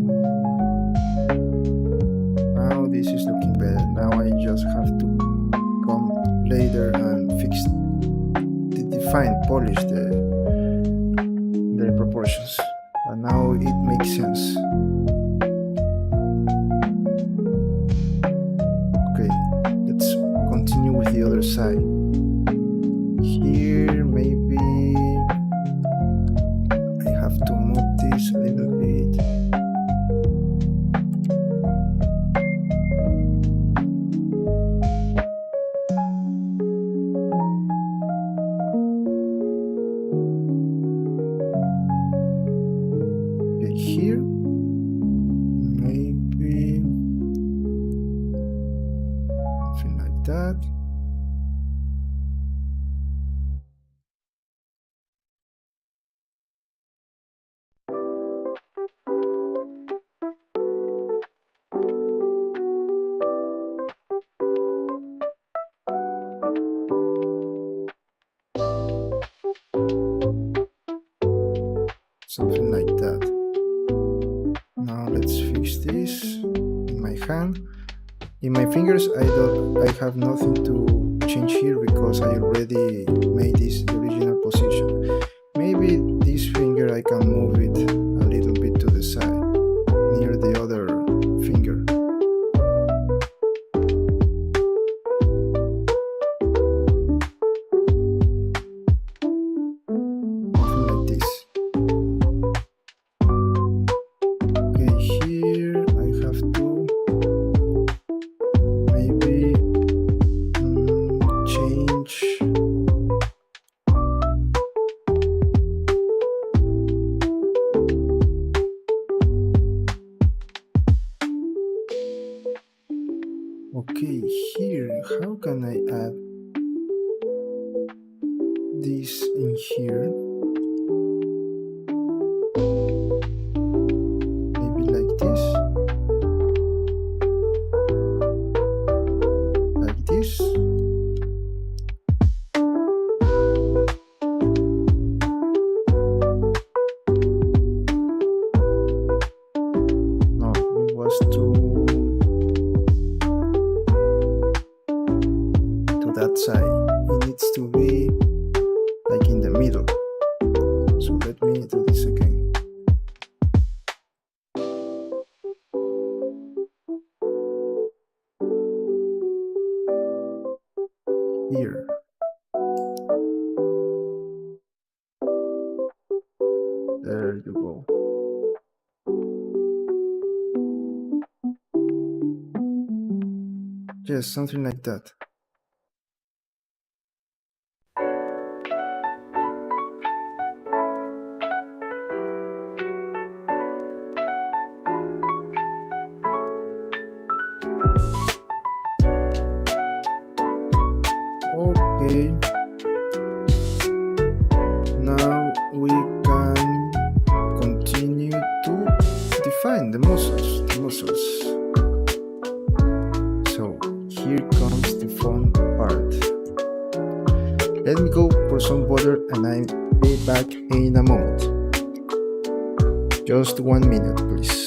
Now this is looking better. Now I just have to come later and polish the proportions. And now it makes sense. Okay, let's continue with the other side. Here, maybe I have to move this a little bit. Okay, here, maybe something like that. Something like that. Now let's fix this in my hand. In my fingers, I have nothing to change here because I already made this the original position. Maybe this finger I can move it a little bit to the side, near the other finger. Something like this. Okay, here I have to maybe change. Okay, here, how can I add this in here? Maybe like this. Like this. No, it was to that side. It needs to be like in the middle. So let me do this again. Here. There you go. Yes, something like that. Okay. Now we can continue to define the muscles. So here comes the fun part. Let me go for some water and I'll be back in a moment. Just 1 minute, please.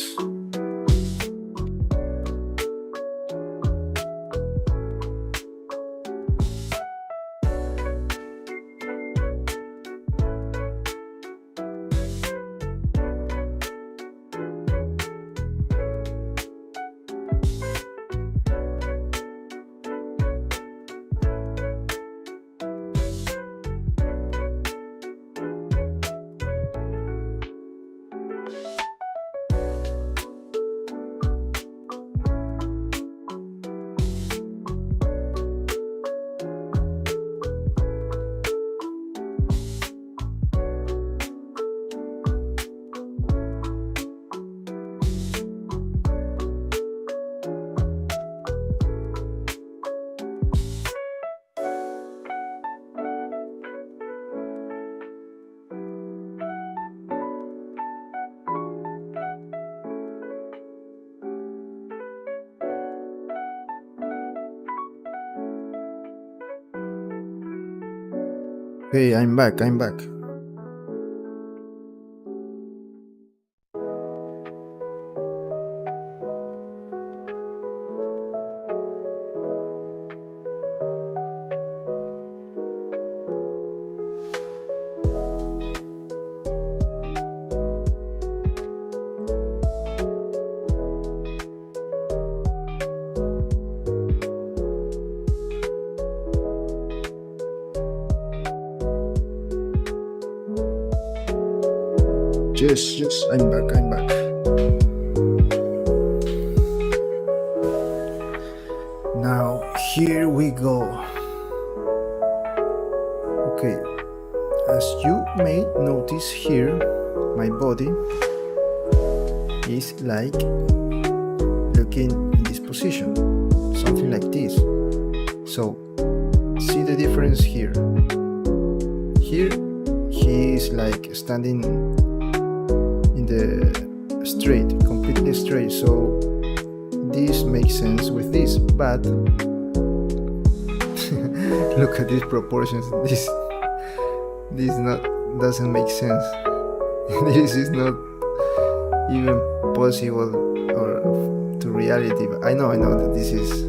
Okay, I'm back. Yes, I'm back. Now, here we go. Okay, as you may notice here, my body is like looking in this position, something like this. So, see the difference here. Here, he is like standing in the straight, completely straight. So, this makes sense with this, but look at these proportions. This doesn't make sense. This is not even possible or to reality. I know that this is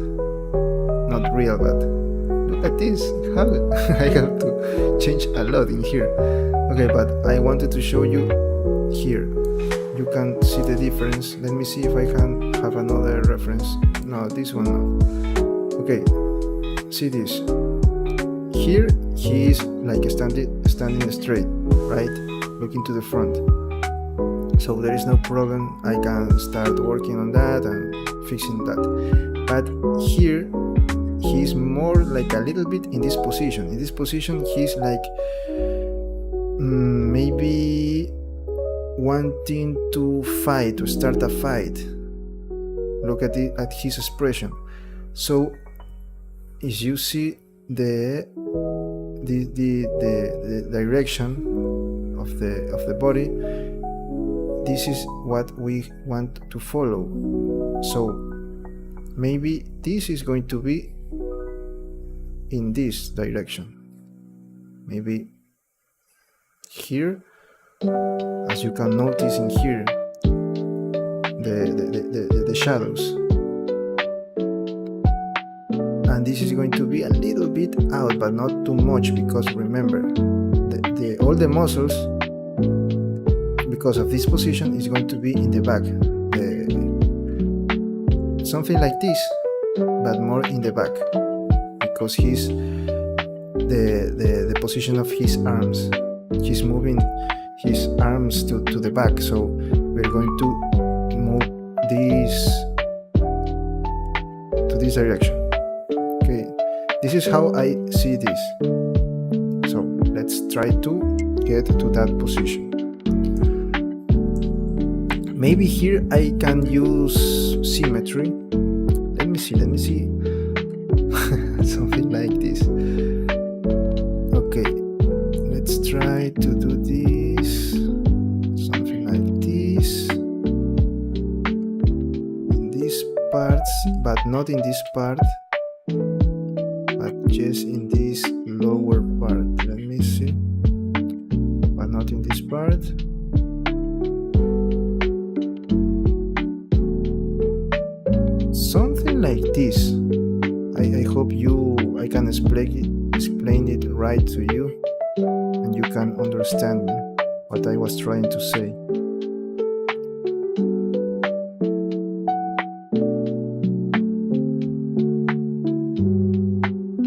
not real, but look at this. How I have to change a lot in here. Okay, but I wanted to show you here. You can see the difference. Let me see if I can have another reference. No, this one no. Okay, see this. Here he is like standing straight, right? Looking to the front. So there is no problem. I can start working on that and fixing that. But here he's more like a little bit in this position. In this position he's like maybe wanting to fight, to start a fight. Look at his expression. So as you see the direction of the body, this is what we want to follow. So maybe this is going to be in this direction. Maybe here, as you can notice in here, the shadows. And this is going to be a little bit out, but not too much, because remember, all the muscles, because of this position, is going to be in the back. Something like this, but more in the back, because he's the position of his arms. He's moving his arms to the back, so we're going to move this to this direction. Okay, this is how I see this. So let's try to get to that position. Maybe here I can use symmetry. Let me see. Something like this. Okay, let's try to do this. Something like this. In these parts, but not in this part, but just in this lower part. Let me see. But not in this part. Something like this. I hope I can explain it right to you, and you can understand me, what I was trying to say.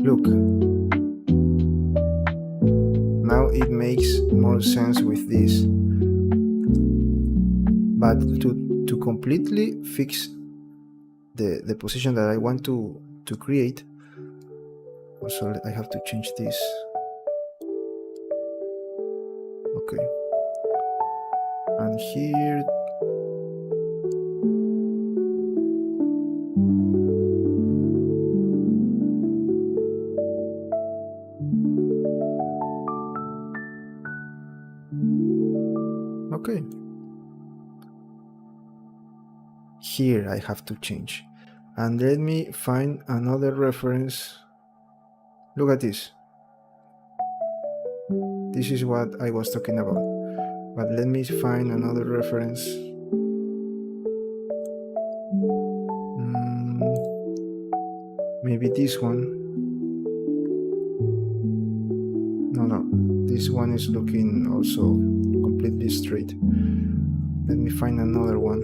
Look, now it makes more sense with this, but to completely fix the position that I want to create, also I have to change this. Okay, and here okay, here I have to change. And let me find another reference. Look at this. This is what I was talking about. But let me find another reference. Maybe this one. No, this one is looking also completely straight. Let me find another one.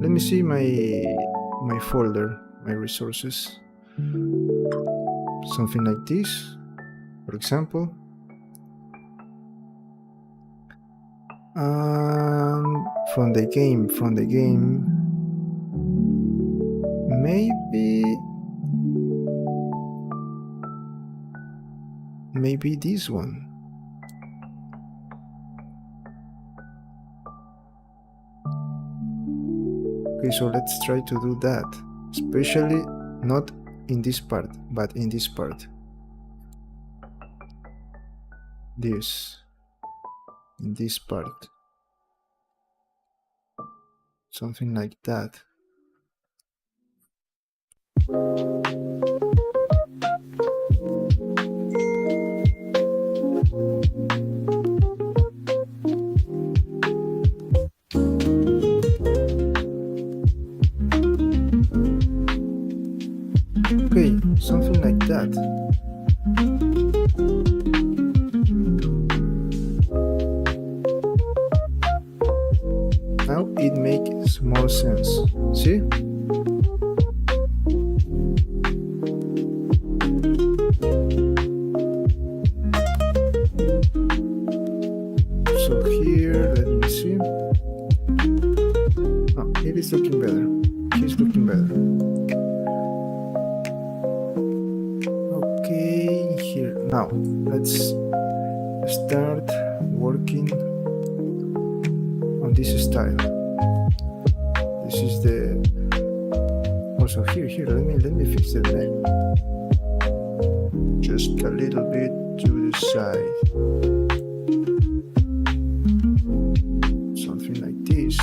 Let me see my folder, my resources. Something like this, for example. From the game, maybe this one. Okay, so let's try to do that, especially not in this part, but in this part. In this part. Something like that. Okay, something like that. Now it makes more sense. See? So here, let me see. Oh, it is looking better. He's looking better. Okay, here. Now, let's start working on this style. This is the also here let me fix the name just a little bit to the side, something like this.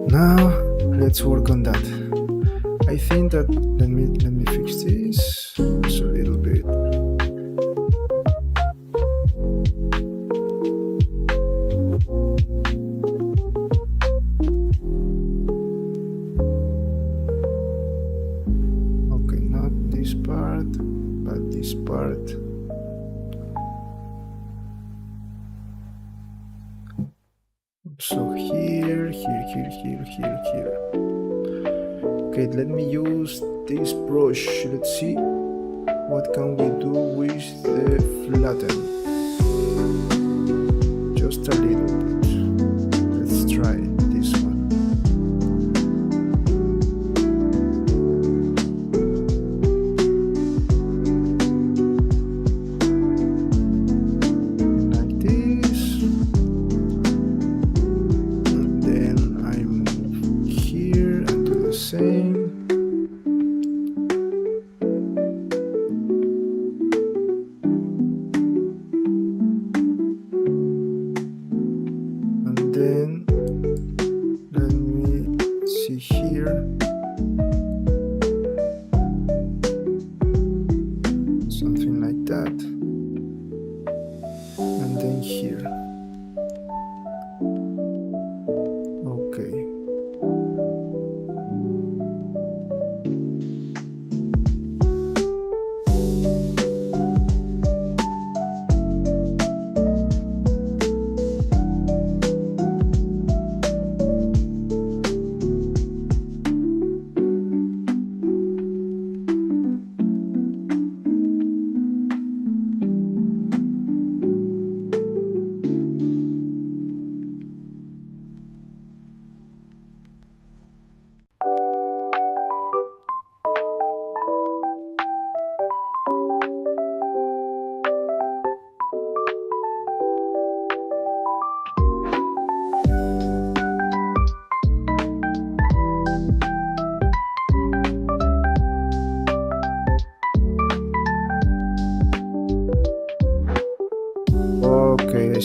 Now let's work on that. I think that let me fix this just a little bit. Okay, not this part, but this part. So here. Okay, let me use this brush. Let's see what can we do with the flatten. Just a little bit. Let's try this one. Like this. And then I move here and do the same. Then let me see here, something like that, and then here. Okay.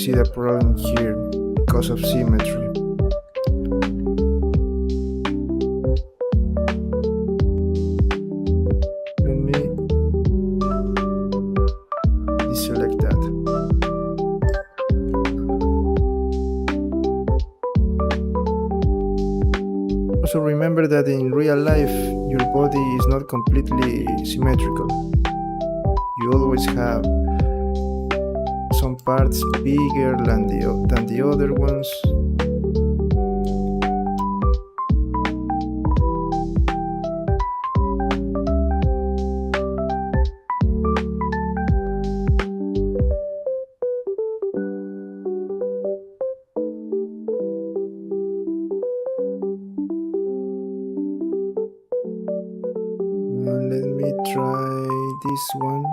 see the problem here because of symmetry. Let me deselect that. Also remember that in real life your body is not completely symmetrical. You always have some parts bigger than the other ones. Let me try this one.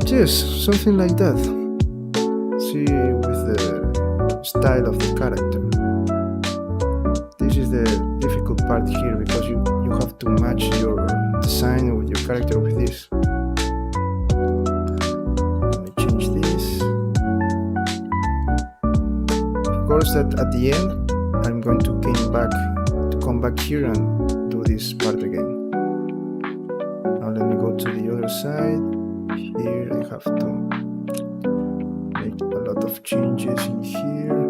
Yes, something like that. See, with the style of the character. This is the difficult part here because you have to match your design with your character with this. Let me change this. Of course, that at the end I'm going to come back here and do this part again. Now let me go to the other side. Here I have to make a lot of changes in here.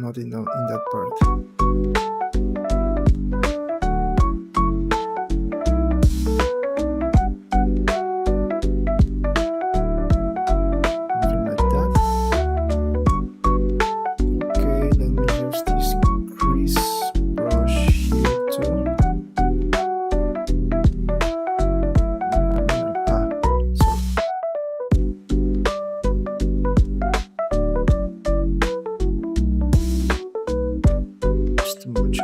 Not in that part. Something like that. Okay, let me use this crease brush here too. Too much.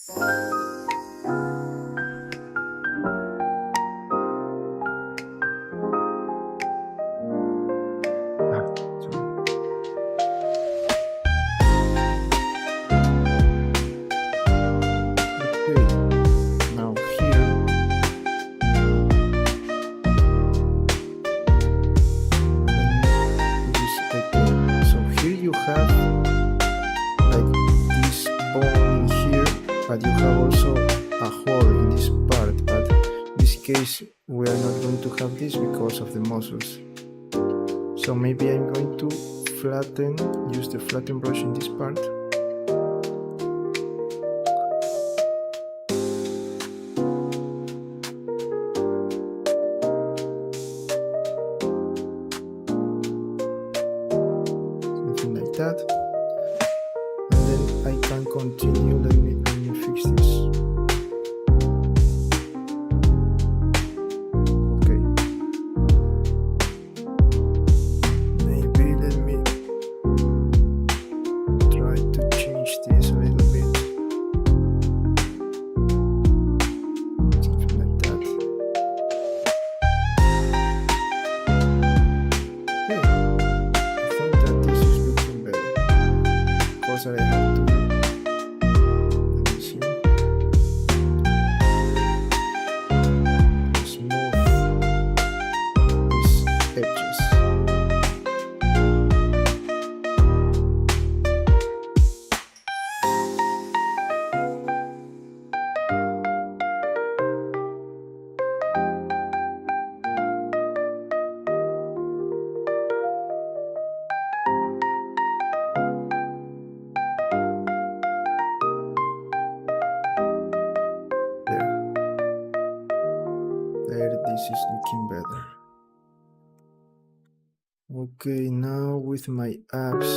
Now here, so here you have like this bone here, but you have also a hole in this part. But in this case, we are not going to have this because of the muscles. So maybe I'm going to use the flatten brush in this part. Something like that. And then I can continue. Let me fix this. Okay. Maybe let me try to change this a little bit. Something like that. Okay. I think that this is looking better. Of course, I have to. Let me see. Smooth these edges. There, this is looking better. Okay, now with my abs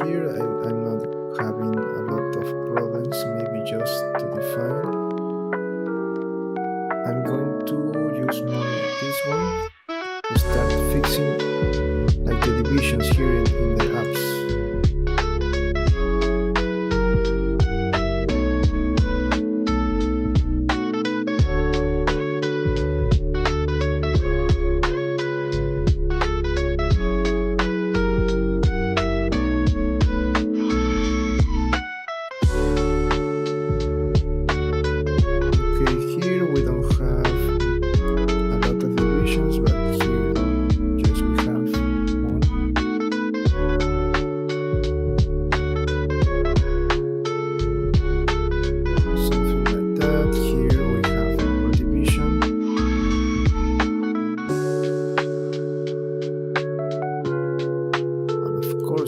here, I'm not having a lot of problems, maybe just to define. I'm going to use more this one to start fixing like the divisions here in the abs.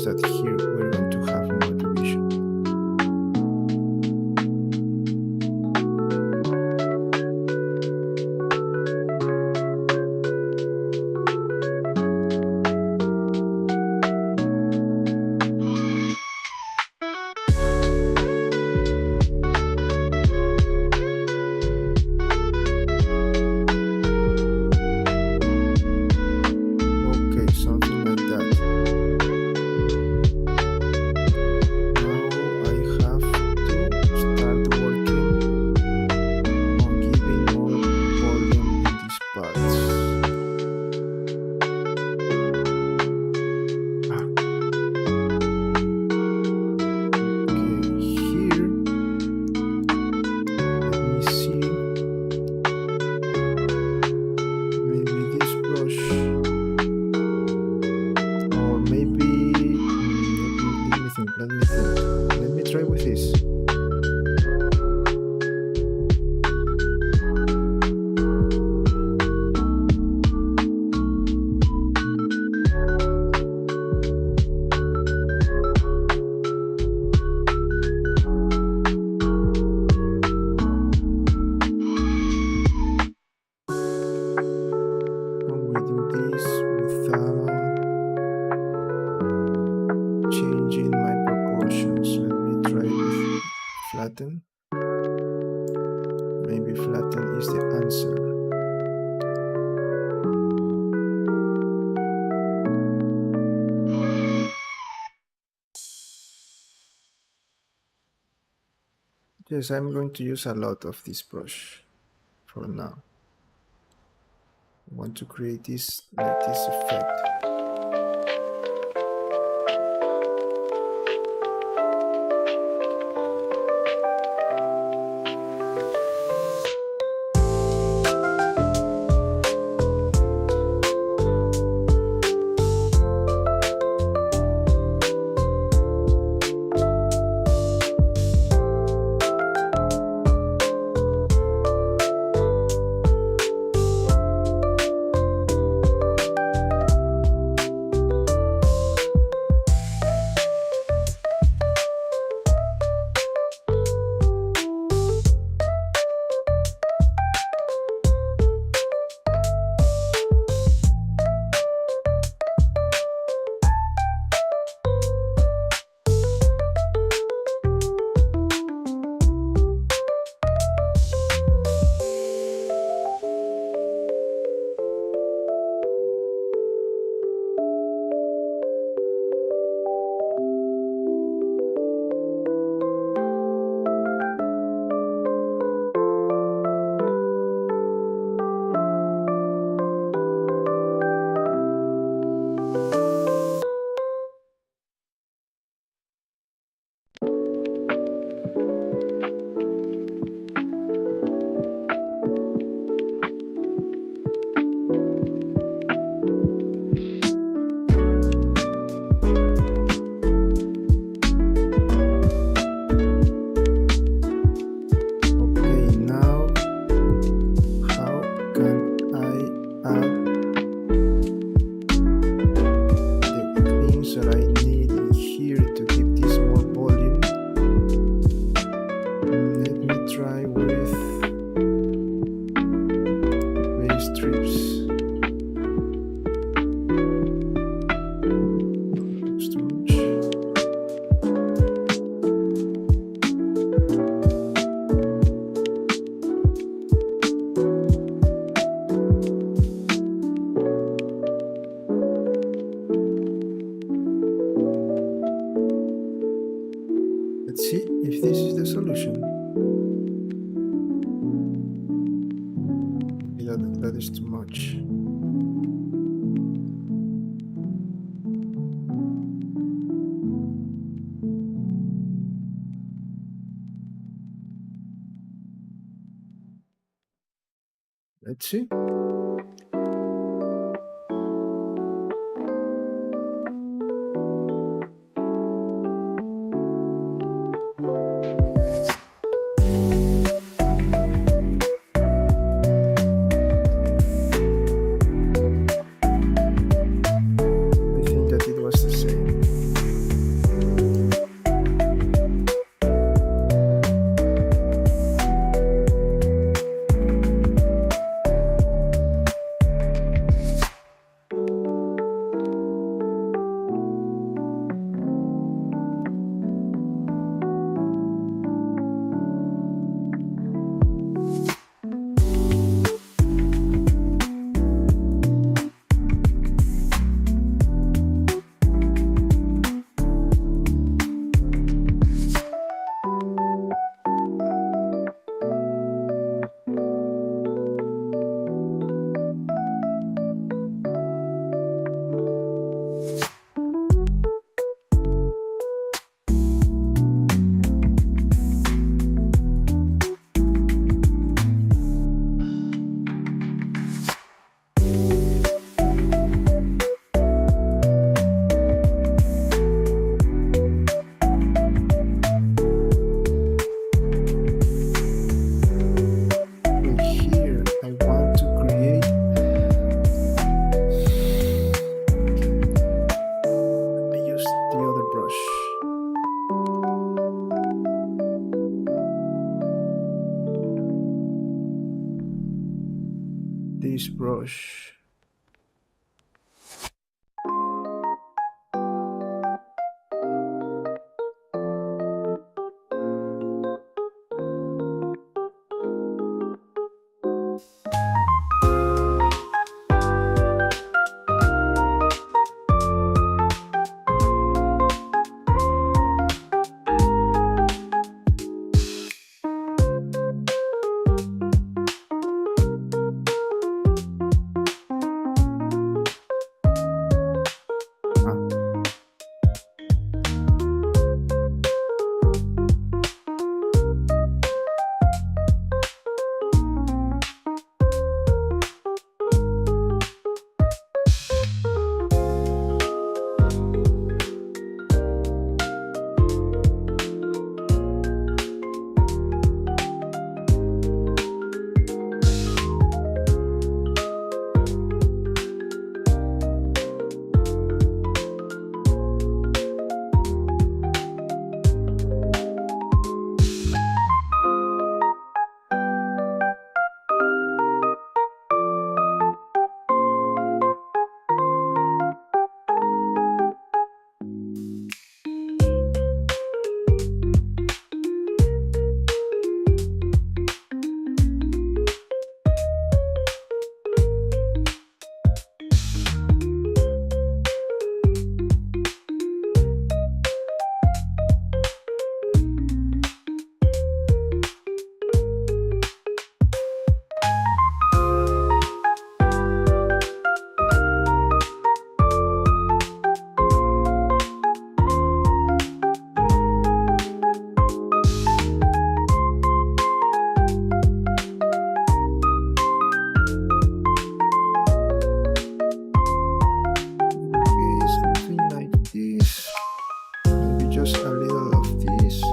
That here we're going to have more division. Okay, something like that. Let me try with this. And we do this without changing my proportions. Let me try with flatten. Maybe flatten is the answer. Yes, I'm going to use a lot of this brush for now. I want to create this like this effect. Let's see if this is the solution. That is too much. Let's see. This brush. a little of this.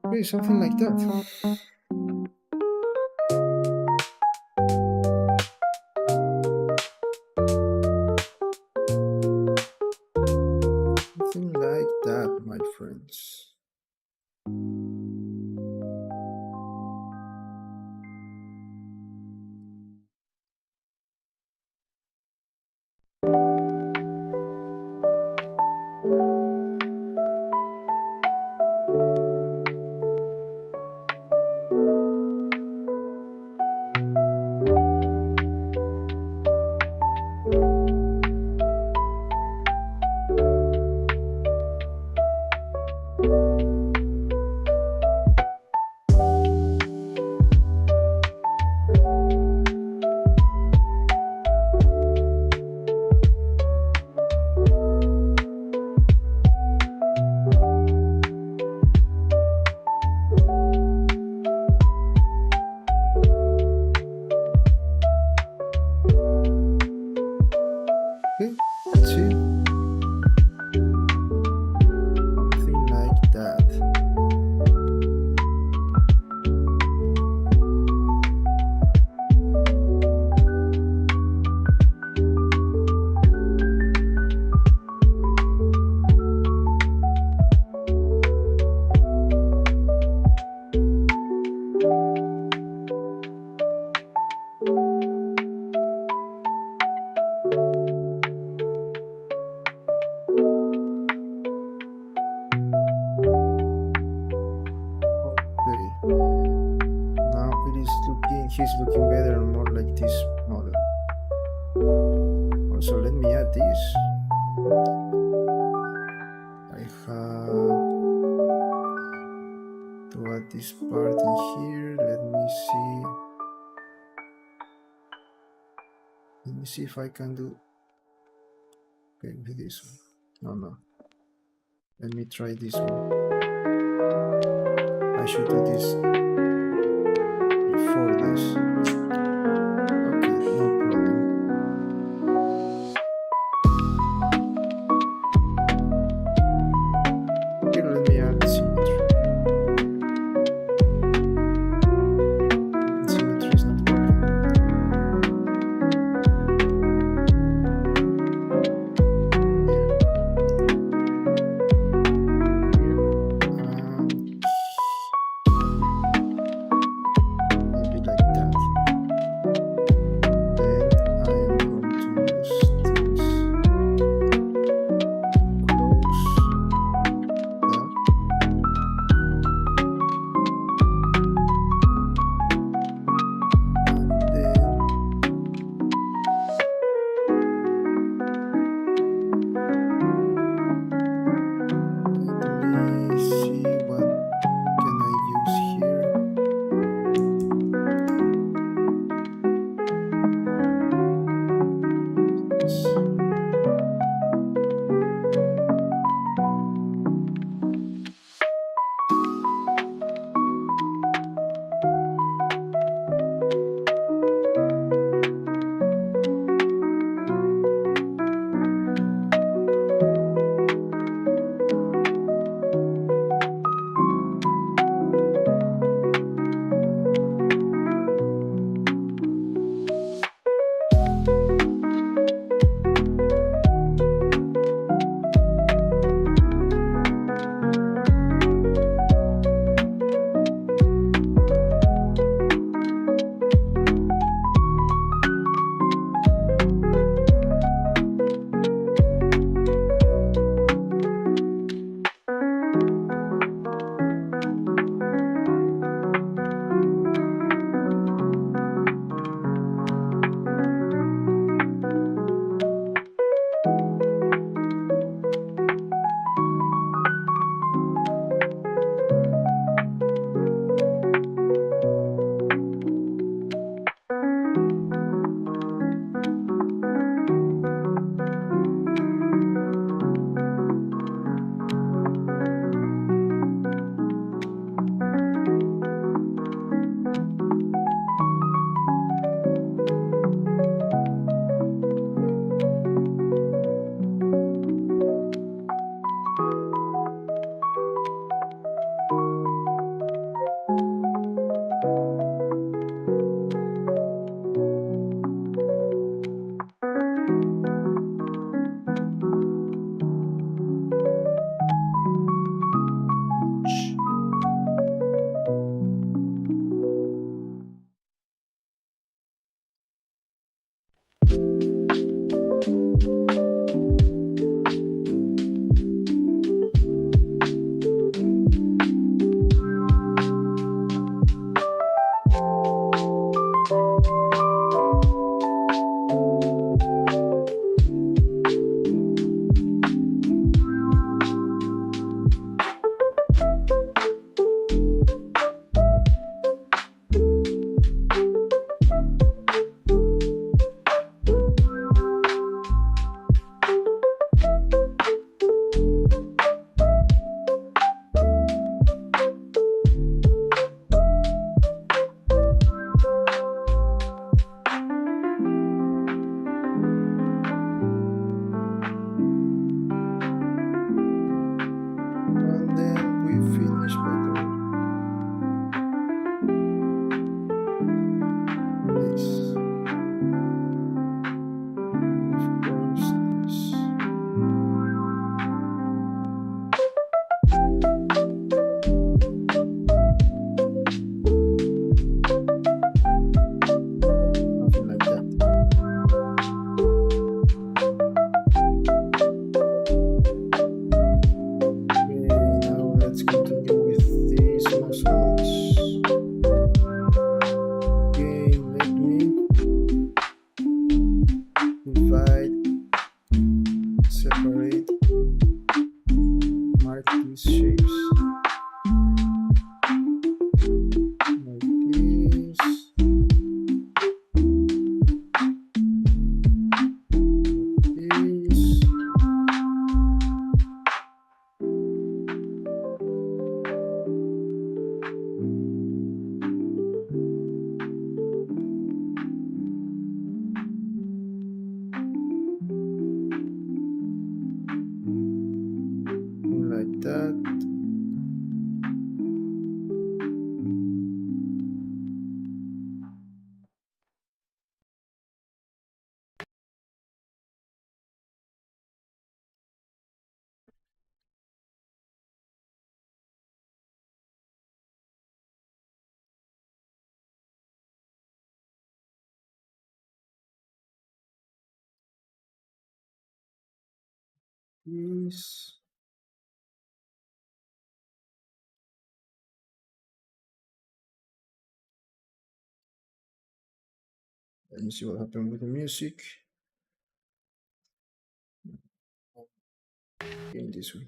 Okay, something like that. Something like that, my friends. Okay, that's it. Something like that. Okay. Now he's looking better and more like this model. Also, let me add this. I have to add this part in here. Let me see if I can do. Okay, with this one. No. Let me try this one. I should do this before this. Okay, no problem. Here, let me add symmetry. Symmetry is not working. Maybe like that. this. Let me see what happened with the music. In this way.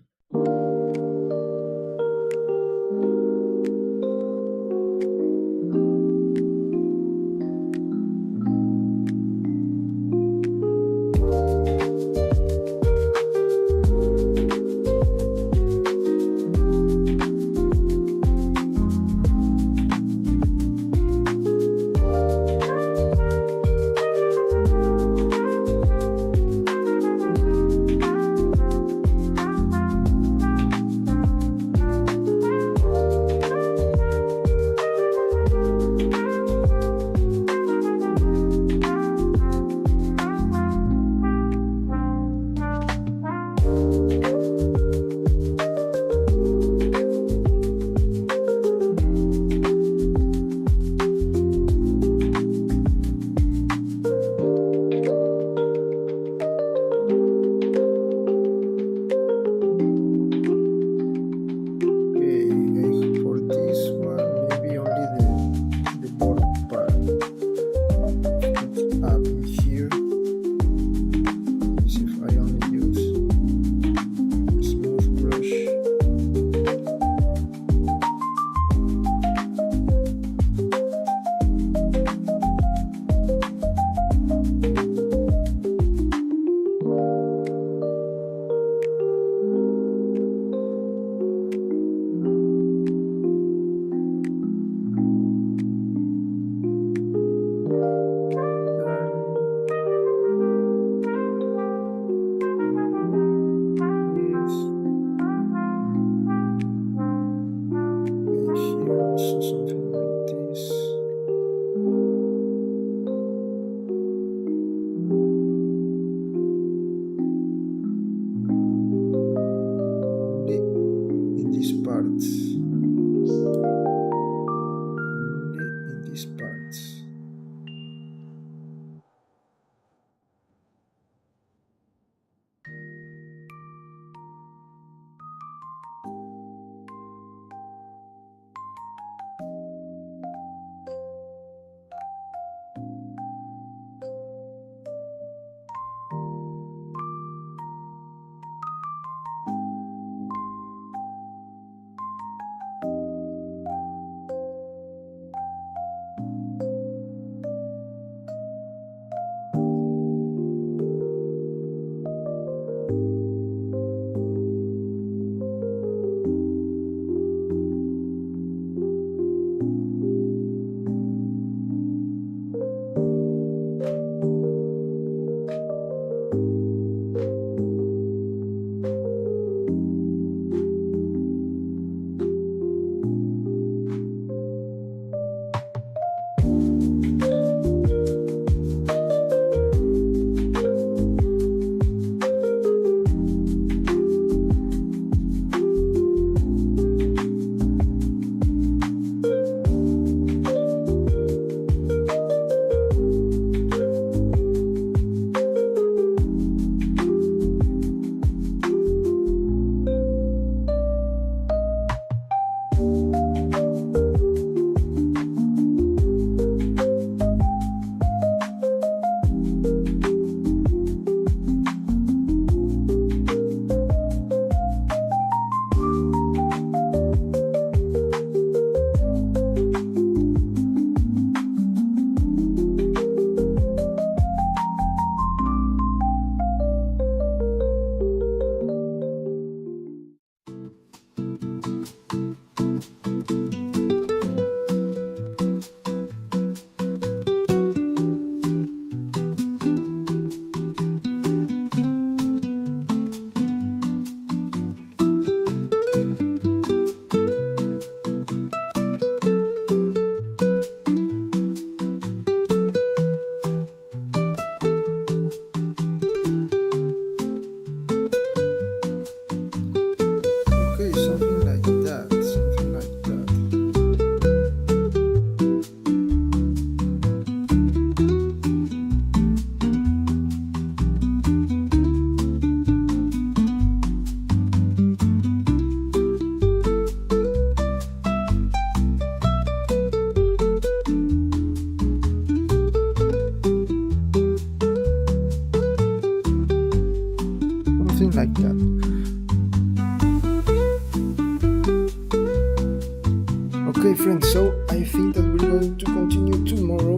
So I think that we're going to continue tomorrow.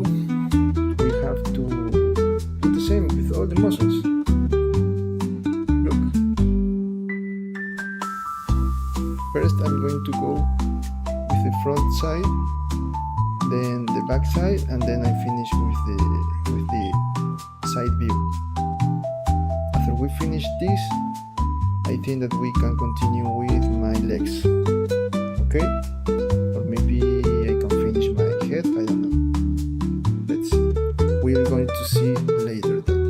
We have to do the same with all the muscles. Look. First I'm going to go with the front side, then the back side, and then I finish with the side view. After we finish this, I think that we can continue with my legs. Okay? Or maybe I can finish my head, I don't know. Let's see. We are going to see later that.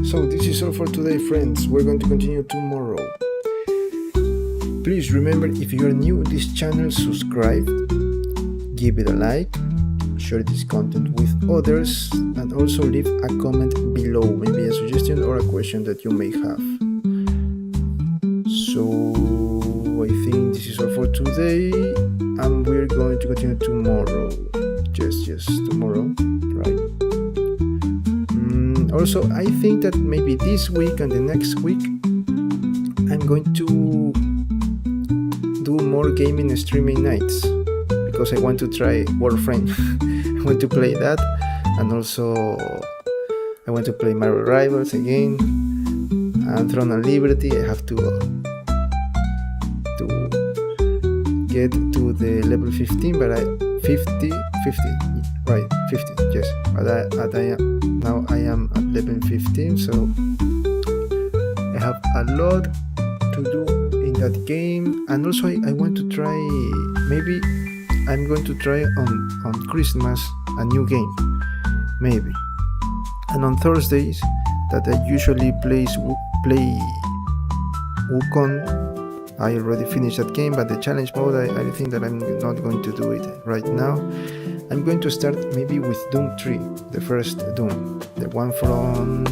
So this is all for today, friends. We're going to continue tomorrow. Please remember, if you are new to this channel, subscribe, give it a like, share this content with others, and also leave a comment below, maybe a suggestion or a question that you may have. So I think this is all for today, and we're going to continue tomorrow. Yes, tomorrow, right? Also, I think that maybe this week and the next week I'm going to do more gaming streaming nights, because I want to try Warframe. I want to play that, and also I want to play Marvel Rivals again, and Throne and Liberty. I have to get to the level 15, but 50, right, 50, yes, but now I am at level 15, so I have a lot to do in that game. And also I want to try, maybe I'm going to try on Christmas a new game, maybe. And on Thursdays, that I usually play Wukong. I already finished that game, but the challenge mode, I think that I'm not going to do it right now. I'm going to start maybe with Doom 3, the first Doom, the one from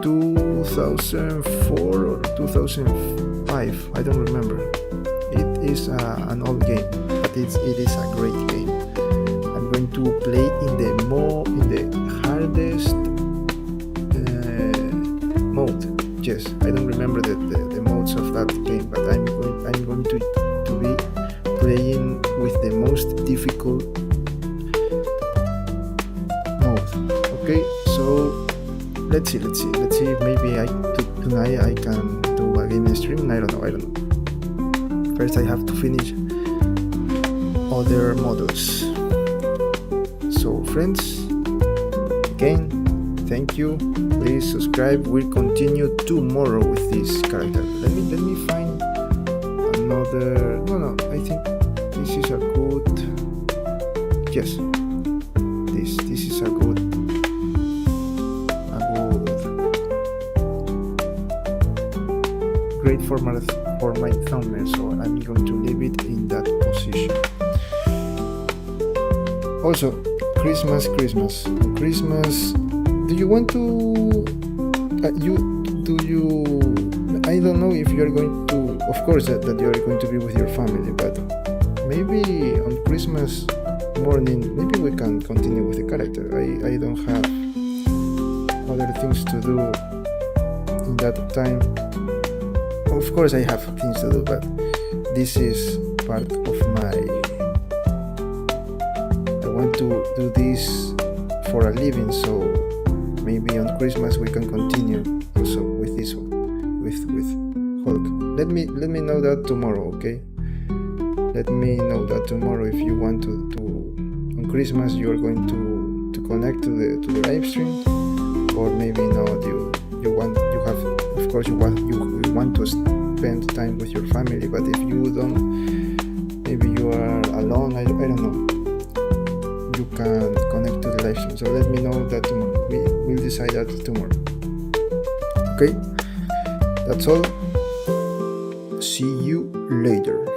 2004 or 2005, I don't remember. It is an old game, but it is a great game. I'm going to play in the hardest mode. Yes, I don't remember the modes of that game, but I'm going to be playing with the most difficult mode. Okay, so let's see. Maybe tonight I can do a gaming stream. I don't know. First, I have to finish other models. So, friends, again, thank you. Please subscribe. We'll continue tomorrow with this character. Let me find another. No, I think this is a good. Yes, this is a good great format for my thumbnail. So I'm going to leave it in that position. Also, Christmas. Do you want to? I don't know if you are going to. Of course, that you are going to be with your family, but maybe on Christmas morning, maybe we can continue with the character. I don't have other things to do in that time. Of course, I have things to do, but this is part of my. I want to do this for a living, so maybe on Christmas we can continue also with this one, with Hulk. Let me know that tomorrow, okay? let me know that tomorrow if you want to on Christmas you are going to connect to the live stream, or maybe not. You have, of course, you want to spend time with your family, but if you don't, maybe you are alone. I don't know. You can connect to the live stream. So let me know that tomorrow. We will decide that tomorrow. Okay, that's all. See you later.